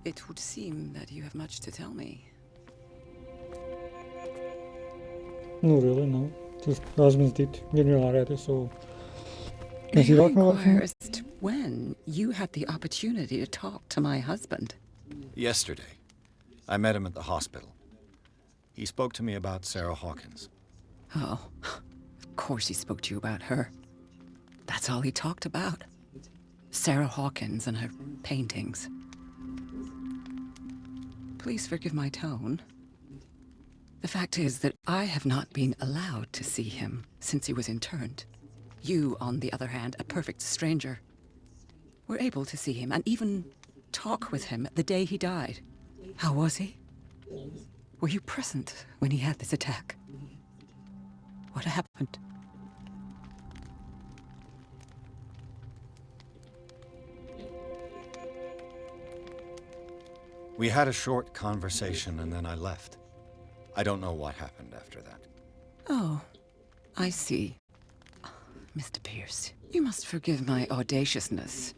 It would seem that you have much to tell me. No, really, no. Just the husband's dead. Getting real already, so. May Is he I talking about inquire him? as to when you had the opportunity to talk to my husband? Yesterday, I met him at the hospital. He spoke to me about Sarah Hawkins. Oh, of course he spoke to you about her. That's all he talked about. Sarah Hawkins and her paintings. Please forgive my tone. The fact is that I have not been allowed to see him since he was interned. You, on the other hand, a perfect stranger, were able to see him and even talk with him the day he died. How was he? Were you present when he had this attack? What happened? We had a short conversation and then I left. I don't know what happened after that. Oh, I see. Mr. Pierce, you must forgive my audaciousness,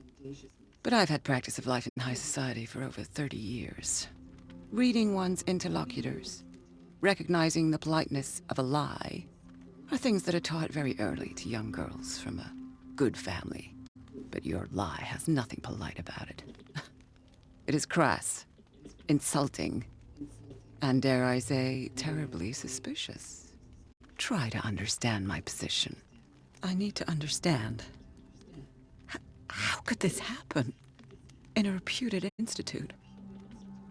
but I've had practice of life in high society for over 30 years. Reading one's interlocutors, recognizing the politeness of a lie, are things that are taught very early to young girls from a good family. But your lie has nothing polite about it. It is crass, insulting, and dare I say, terribly suspicious. Try to understand my position. I need to understand. How could this happen? In a reputed institute?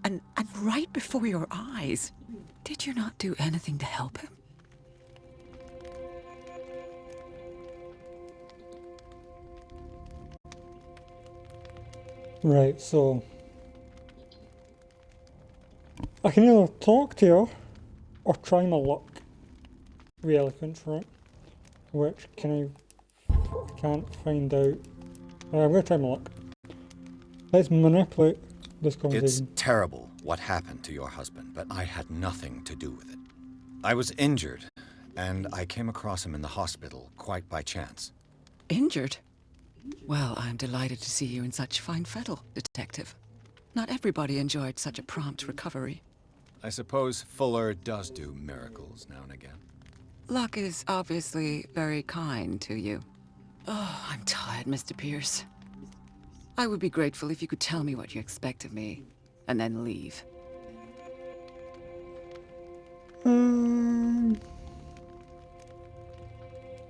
And right before your eyes? Did you not do anything to help him? Right, so. I can either talk to her or try my luck with eloquence, right? Which can I can't find out. I'm gonna try my luck. Let's manipulate this It's conversation. terrible what happened to your husband, but I had nothing to do with it. I was injured and I came across him in the hospital quite by chance. Injured? Well, I'm delighted to see you in such fine fettle, Detective. Not everybody enjoyed such a prompt recovery. I suppose Fuller does do miracles now and again. Luck is obviously very kind to you. Oh, I'm tired, Mr. Pierce. I would be grateful if you could tell me what you expect of me, and then leave.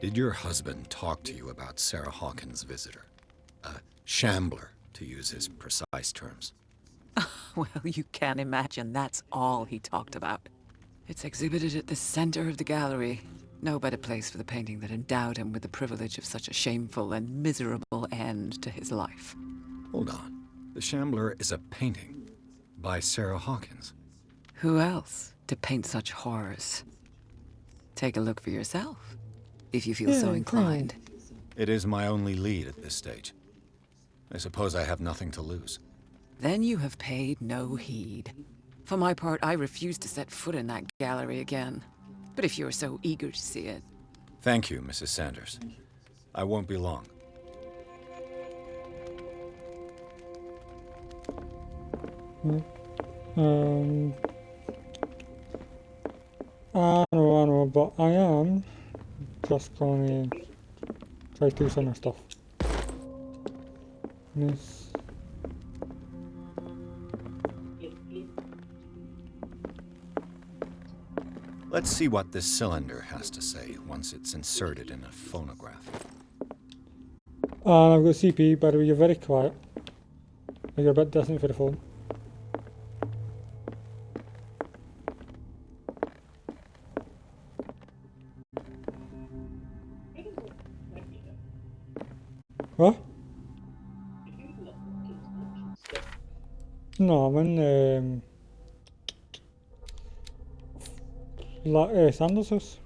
Did your husband talk to you about Sarah Hawkins' visitor? A shambler, to use his precise terms. Well, you can imagine that's all he talked about. It's exhibited at the center of the gallery. No better place for the painting that endowed him with the privilege of such a shameful and miserable end to his life. Hold on. The Shambler is a painting by Sarah Hawkins. Who else to paint such horrors? Take a look for yourself, if you feel so inclined. It is my only lead at this stage. I suppose I have nothing to lose. Then you have paid no heed. For my part, I refuse to set foot in that gallery again. But if you're so eager to see it... Thank you, Mrs. Sanders. I won't be long. I know, but I am just gonna try to do some other stuff. This. Let's see what this cylinder has to say once it's inserted in a phonograph. And I've got CP, by the way, you're very quiet. You're a bit distant for the phone. What? No, I'm in Sanders' house.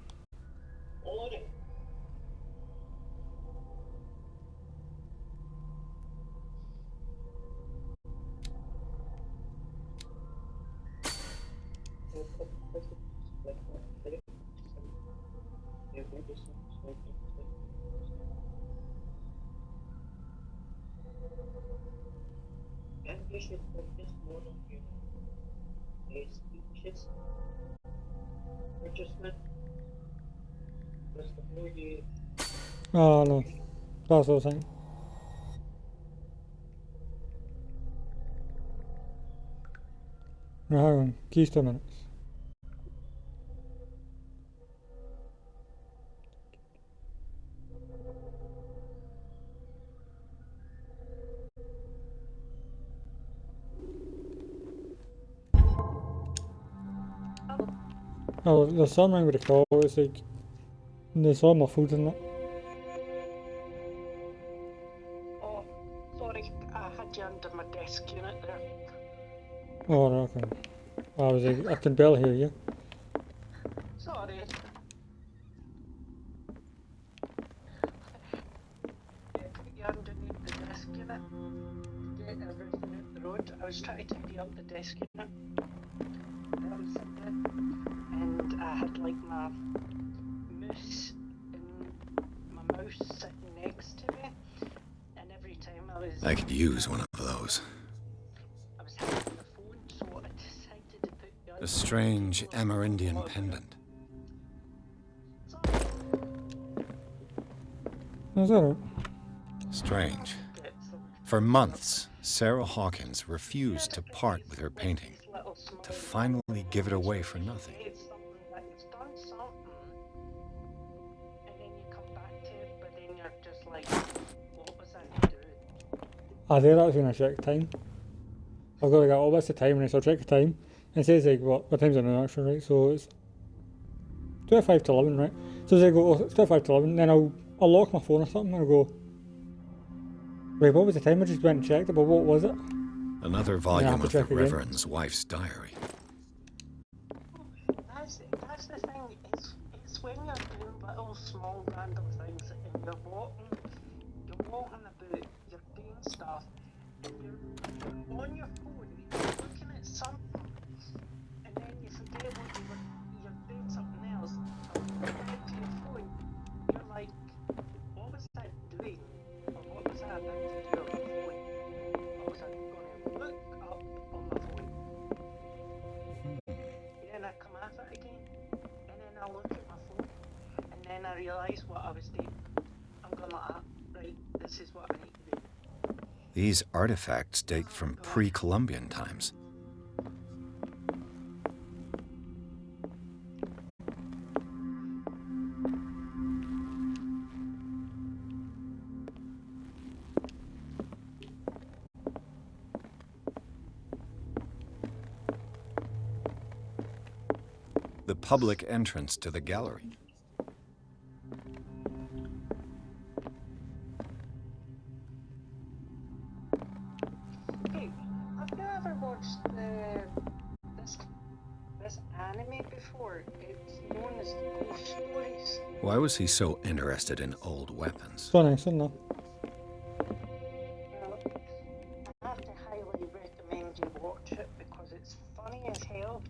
Oh no, that's what I was saying. Now hang on, keys 2 minutes. Oh, there's something with the call, it's like, there's all my food in it. Oh, sorry, I had you under my desk unit there. Oh, no, okay. I was like, I can barely hear you. Sorry. Put you underneath the desk unit. Get everything out the road. I was trying to tidy up the desk unit. I was sitting there, and I had like my mouse and my mouse sitting next to me, and every time I could use one of those. I was having the phone, so I decided to put you A strange Amerindian pendant. Is that it? Strange. For months, Sarah Hawkins refused to part with her painting, to finally give it away for nothing. I did actually when I check time. I've got like, oh, what's the time? And so I check the time. And it says like, what time's it now actually, right? So it's 25 to 11, right? So as I go, oh, it's 25 to 11, then I'll lock my phone or something and I'll go, wait, what was the time? I just went and checked it, but what was it? Another volume of the Reverend's wife's diary. That's the thing, it's when you're doing little small random things and you're walking about, you're doing stuff, and you're on your phone, you're looking at something, and then you forget what you're doing something else. realised what I was doing. I'm going like that. Right, this is what I need to do. These artifacts date from pre-Columbian times. The public entrance to the gallery. Hey, have you ever watched this anime before? It's known as Ghost Stories. Why was he so interested in old weapons? So nice, isn't it? Well, I have to highly recommend you watch it because it's funny as hell.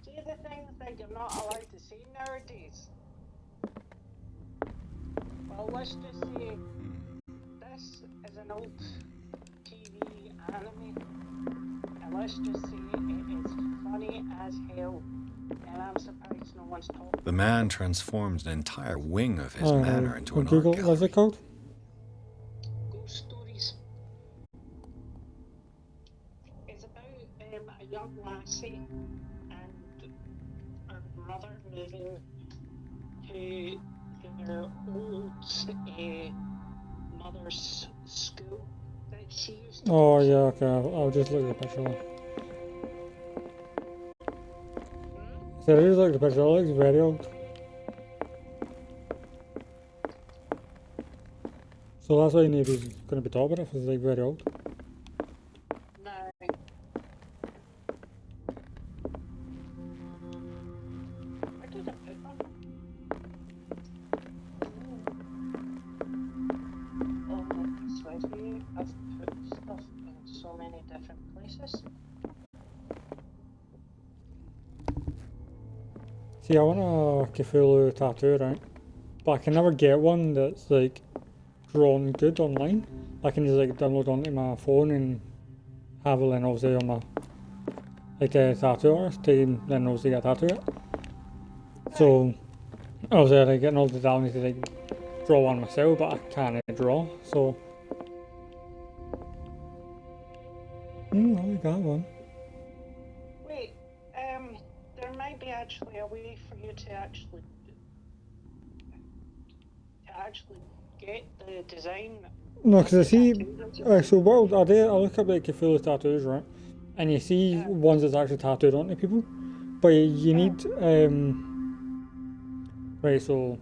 See the things that you're not allowed to say nowadays? Well, let's just say this is an old TV anime, and let's just say it is funny as hell, and I'm surprised no one's talking. The man transforms an entire wing of his manor into an art Google, gallery. what's it called? Ghost Stories. It's about a young lassie and her brother moving to their old mother's school that she used to Oh yeah, okay. I'll just look at the picture. So I just look at the picture. It looks very old. So that's why you need is going to be talking about if it's like very old. No. Where did I put them? Oh, I swear to you, I've put stuff in so many different places. See, I want a Cthulhu tattoo, right? But I can never get one that's like drawn good online. I can just like download onto my phone and have it then obviously on my like a tattoo artist and then obviously get a tattoo it. So obviously I like getting all the downloads to like draw one myself, but I can't draw, so I like that one. Wait, there might be actually a way for you to actually get the design. No, because I see, so what I look up like Cthulhu tattoos, right? And you see ones that's actually tattooed onto people, but you need, right, so,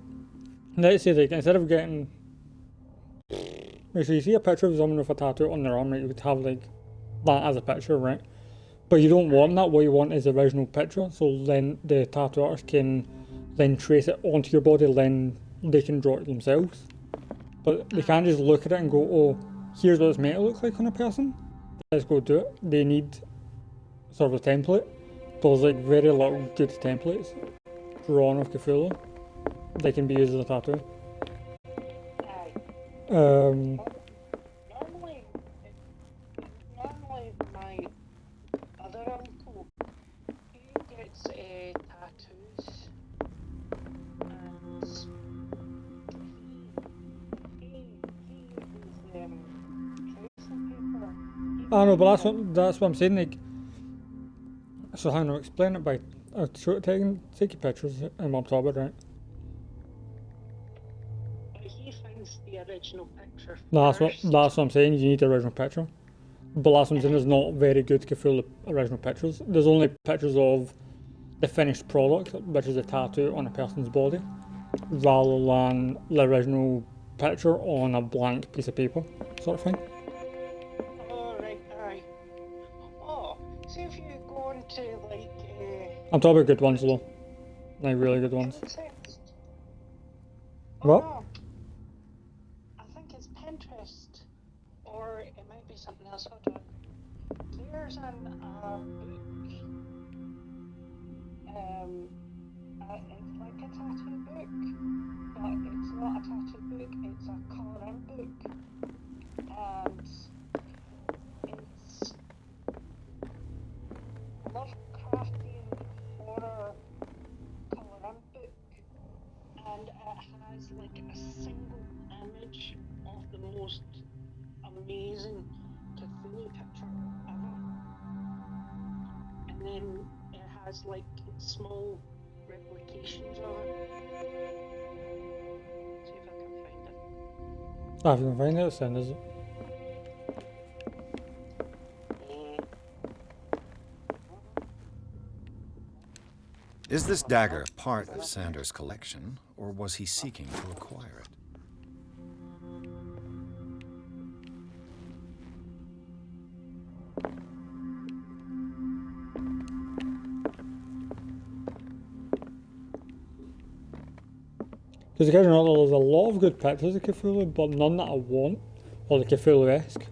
let's say like, instead of getting, right, so you see a picture of someone with a tattoo on their arm, right, you would have like, that as a picture, right? But you don't want that, what you want is the original picture, so then the tattoo artist can then trace it onto your body, then they can draw it themselves. But they can't just look at it and go, oh, here's what it's meant to look like on a person. Let's go do it. They need sort of a template. There's like very little good templates drawn of Cthulhu. They can be used as a tattoo. Normally my other uncle, he gets tattoos, and he uses tracing paper. I know, but that's what I'm saying. Like, so how do I explain it by take your pictures and what I'm talking about, right? But he finds the original picture That's first. what I'm saying. You need the original picture. But that's what I'm saying. There's not very good Cthulhu original pictures. There's only pictures of the finished product, which is a tattoo on a person's body, rather than the original picture on a blank piece of paper, sort of thing. Oh, right, aye. Oh, see if you go into like I'm talking about good ones though, like really good ones. Pinterest. What? No. I think it's Pinterest, or it might be something else. Hold on. There's an book. It's like a tattoo book, but it's not a tattoo book. It's a colouring book, and it's Lovecraftian horror colouring book, and it like a single image of the most amazing Cthulhu picture ever. And then it has like small replications of it. See if I can find it. Ah, if you can find it, send us it. Is this dagger part of Sanders' collection, or was he seeking to acquire it? Because guys remember, there's a lot of good pictures of Cthulhu, but none that I want, or the Cthulhu-esque,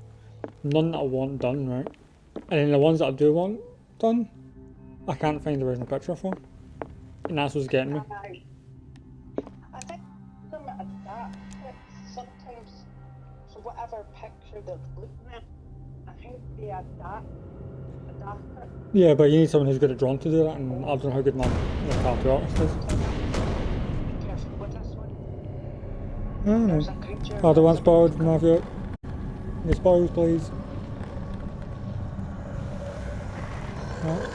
none that I want done, right? And then the ones that I do want done, I can't find the original picture for. And that's what's getting me. I think them at that, sometimes, so whatever picture they're looking at, I think they adapt it. Yeah, but you need someone who's good at drawing to do that, and I don't know how good my tattoo artist is. Be careful with this one. I don't There's know. a creature. I don't want spoiled from Matthew. Any spoils, please. No.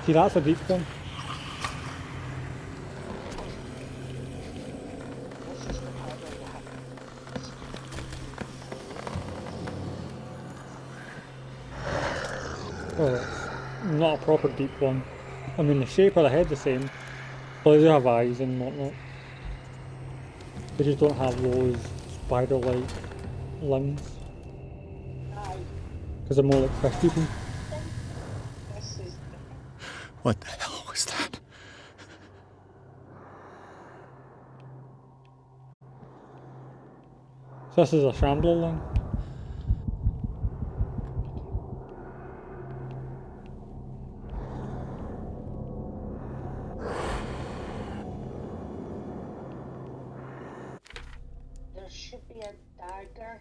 See, that's a deep one. Well, it's not a proper deep one. I mean, the shape of the head's the same, but they do have eyes and whatnot. They just don't have those spider-like limbs. Because they're more like fish people. This is What the hell was that? So this is a shambler then. there should be a dagger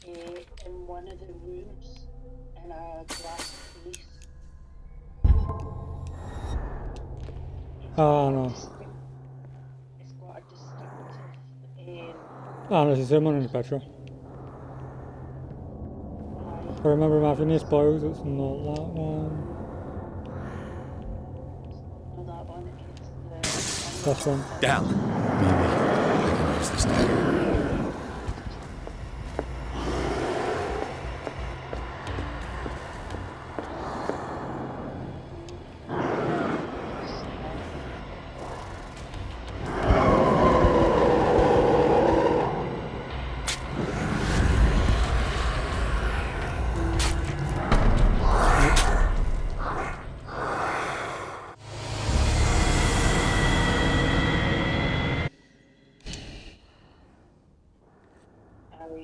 in one of the rooms in a glass case. Ah, no. It's got a distinctive Ah, no, it's the same one in the picture. I remember Matthew, any spoils, it's not that one. not that one, it's This one. Down. Maybe I can use this dagger.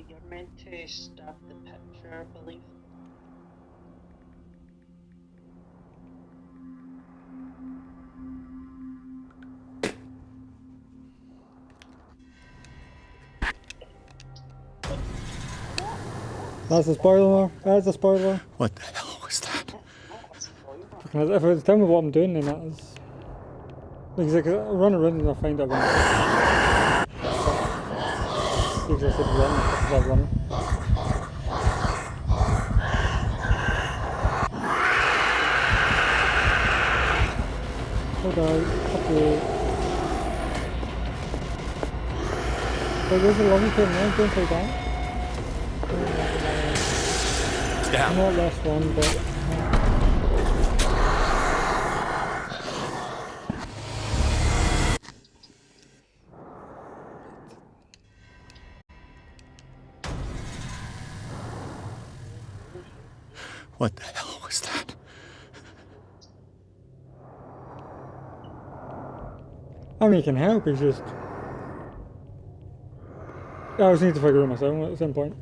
you're meant to stop the picture, I believe. That's a spoiler. That's a spoiler. What the hell was that? Because if it's telling me what I'm doing, then that is. Like, I'll run around and I'll find out when. Because I said run, because I'm running. Hold on, okay. So there's a lovely thing there, don't say that. Down. Not last one, but. What the hell was that? I mean, it can help, it's just. I always need to figure it myself at some point.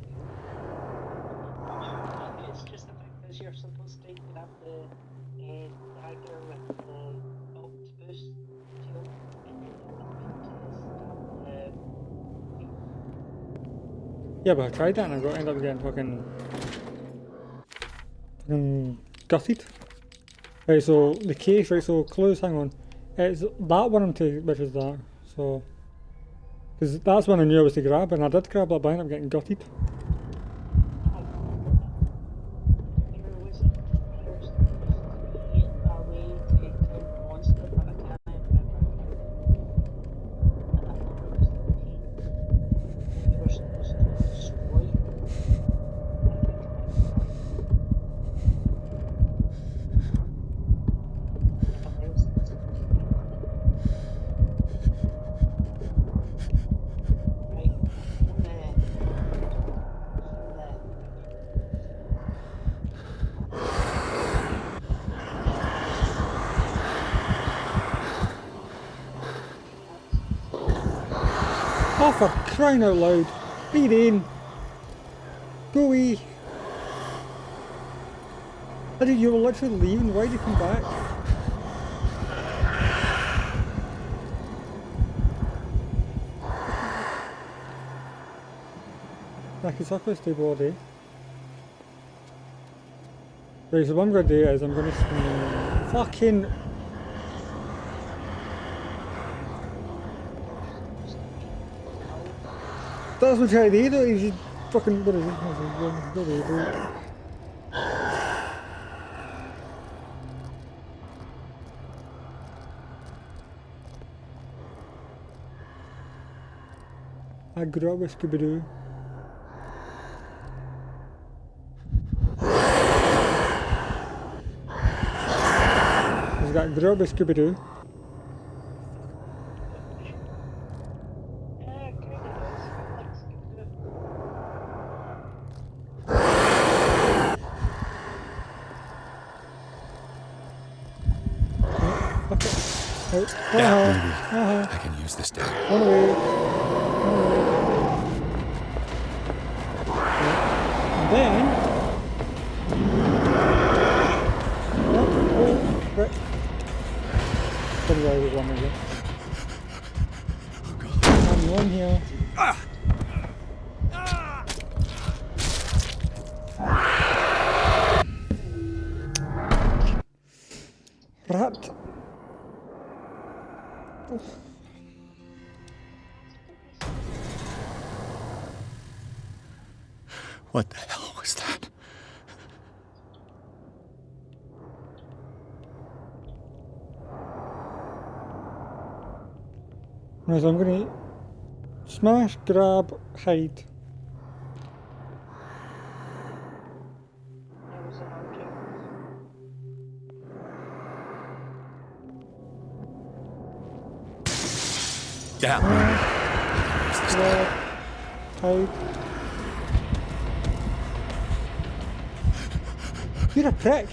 It's just the fact that you're supposed to grab the dagger with the octopus tail, and Yeah, but I tried that and I ended up getting fucking gutted. Right, so the case, right, so clues, hang on. It's that one I'm taking, which is that, so... Because that's one I knew I was to grab, and I did grab that, but I ended up getting gutted. Oh, for crying out loud! Beat in! Go away! I did, you were literally leaving, why'd you come back? Like it's up with the body. Right, so what I'm gonna do is I'm gonna fucking... That's what I did, though. He's fucking. What is it? I grew up with Scooby-Doo. He's got grew up with Scooby-Doo. Yeah, maybe I can use this dagger. Run away. And then... right. Put it over one again. I'm on here. Rat. What the hell was that? Right, so I'm gonna smash, grab, hide. Yeah. Grab, hide. You're a prick.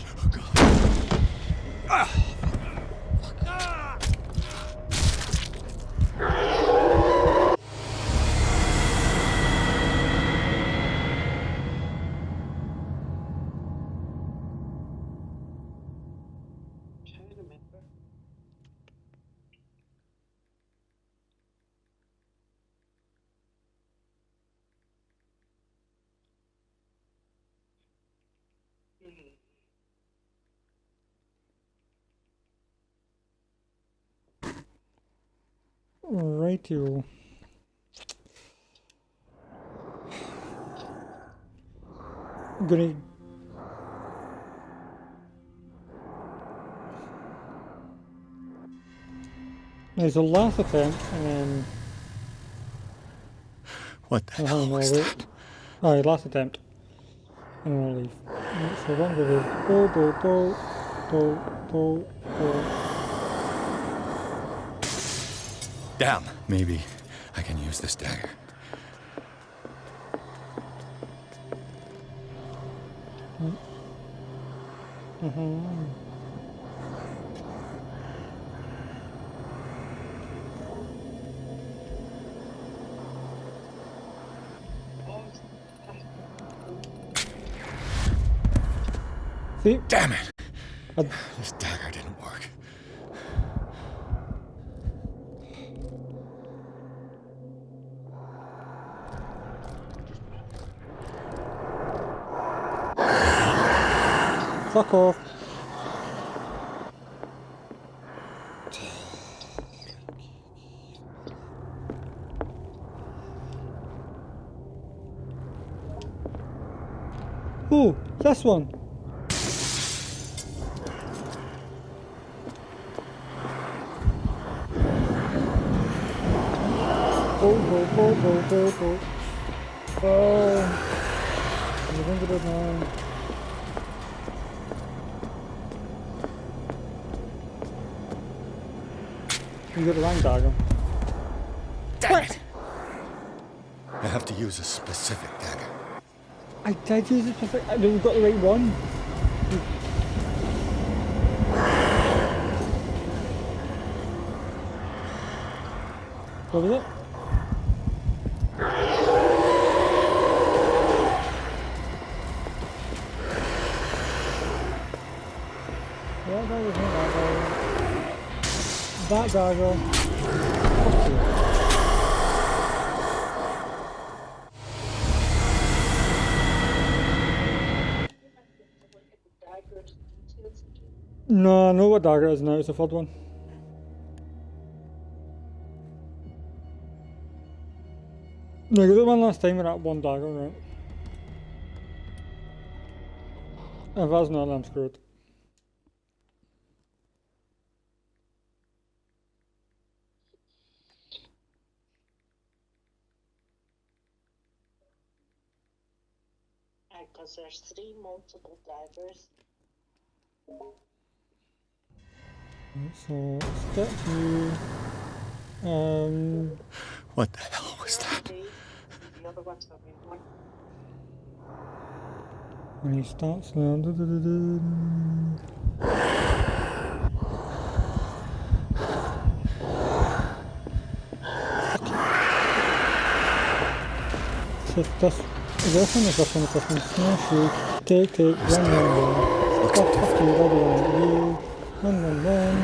Rightio. Gonna there's a last attempt and then What the hell was that? Alright, last attempt. And then I'll leave. So one go go. Damn. Maybe I can use this dagger. See? Damn it! This dagger didn't work. Fuck off. Ooh, this one. Oh. Oh. I'm invisible now. You got the wrong dagger. Damn it! I have to use a specific dagger. I did use it perfect. I know we've got the right one. What was it? Yeah, that was that dagger. Fuck you. No, I know what dagger it is now. It's the third one. No, I got it one last time with that one dagger, right? If that's not, I'm screwed. Because there's 3 multiple daggers. So, step 2. What the hell was that? The other one's the main one. When he starts now. So this one is this one is this one. Snowshoe. Take, run. Fuck you, run. Run.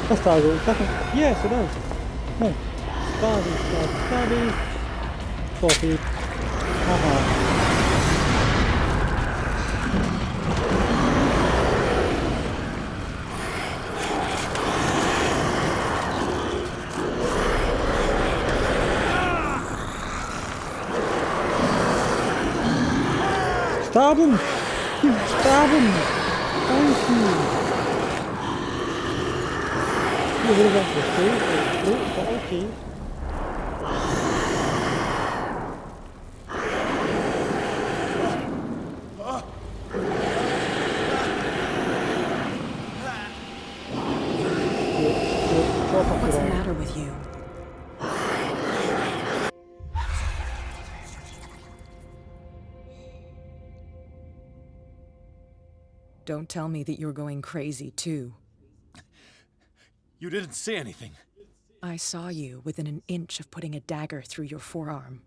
That's dagger. Second. Yes, it does. No. Stabby. Coffee. Haha. Stab him! You stab him! Thank you! You would have went for free, but okay. What's the matter with you? Don't tell me that you're going crazy, too. You didn't see anything. I saw you within an inch of putting a dagger through your forearm.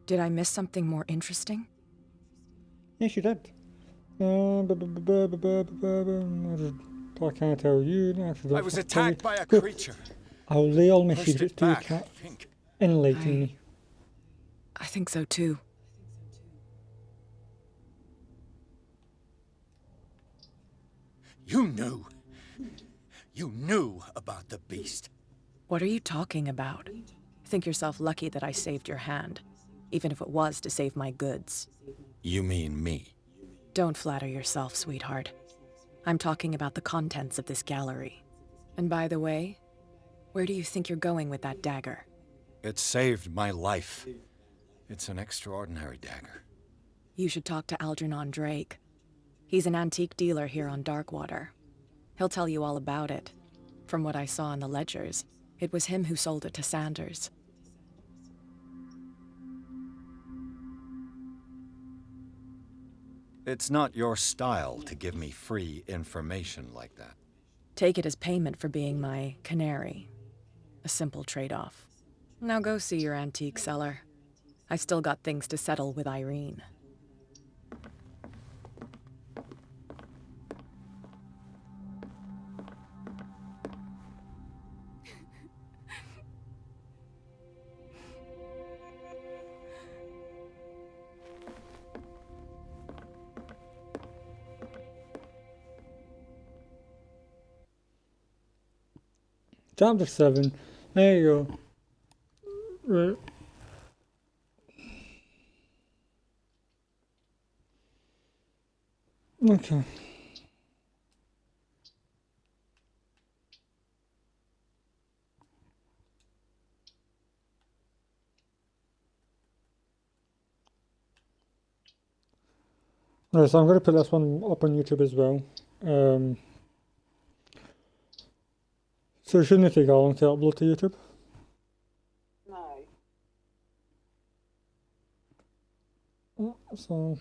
Did I miss something more interesting? Yes, you did. I can't tell you. I was attacked by a creature. I'll lay all my Pushed secrets it to you, back, cat. I think. Enlighten me. I think so, too. You knew. You knew about the beast. What are you talking about? Think yourself lucky that I saved your hand, even if it was to save my goods. You mean me? Don't flatter yourself, sweetheart. I'm talking about the contents of this gallery. And by the way, where do you think you're going with that dagger? It saved my life. It's an extraordinary dagger. You should talk to Algernon Drake. He's an antique dealer here on Darkwater. He'll tell you all about it. From what I saw in the ledgers, it was him who sold it to Sanders. It's not your style to give me free information like that. Take it as payment for being my canary. A simple trade-off. Now go see your antique seller. I still got things to settle with Irene. chapter 7. There you go. Right. Okay. Right, so I'm going to put this one up on YouTube as well. So it shouldn't take long to upload to YouTube. No. So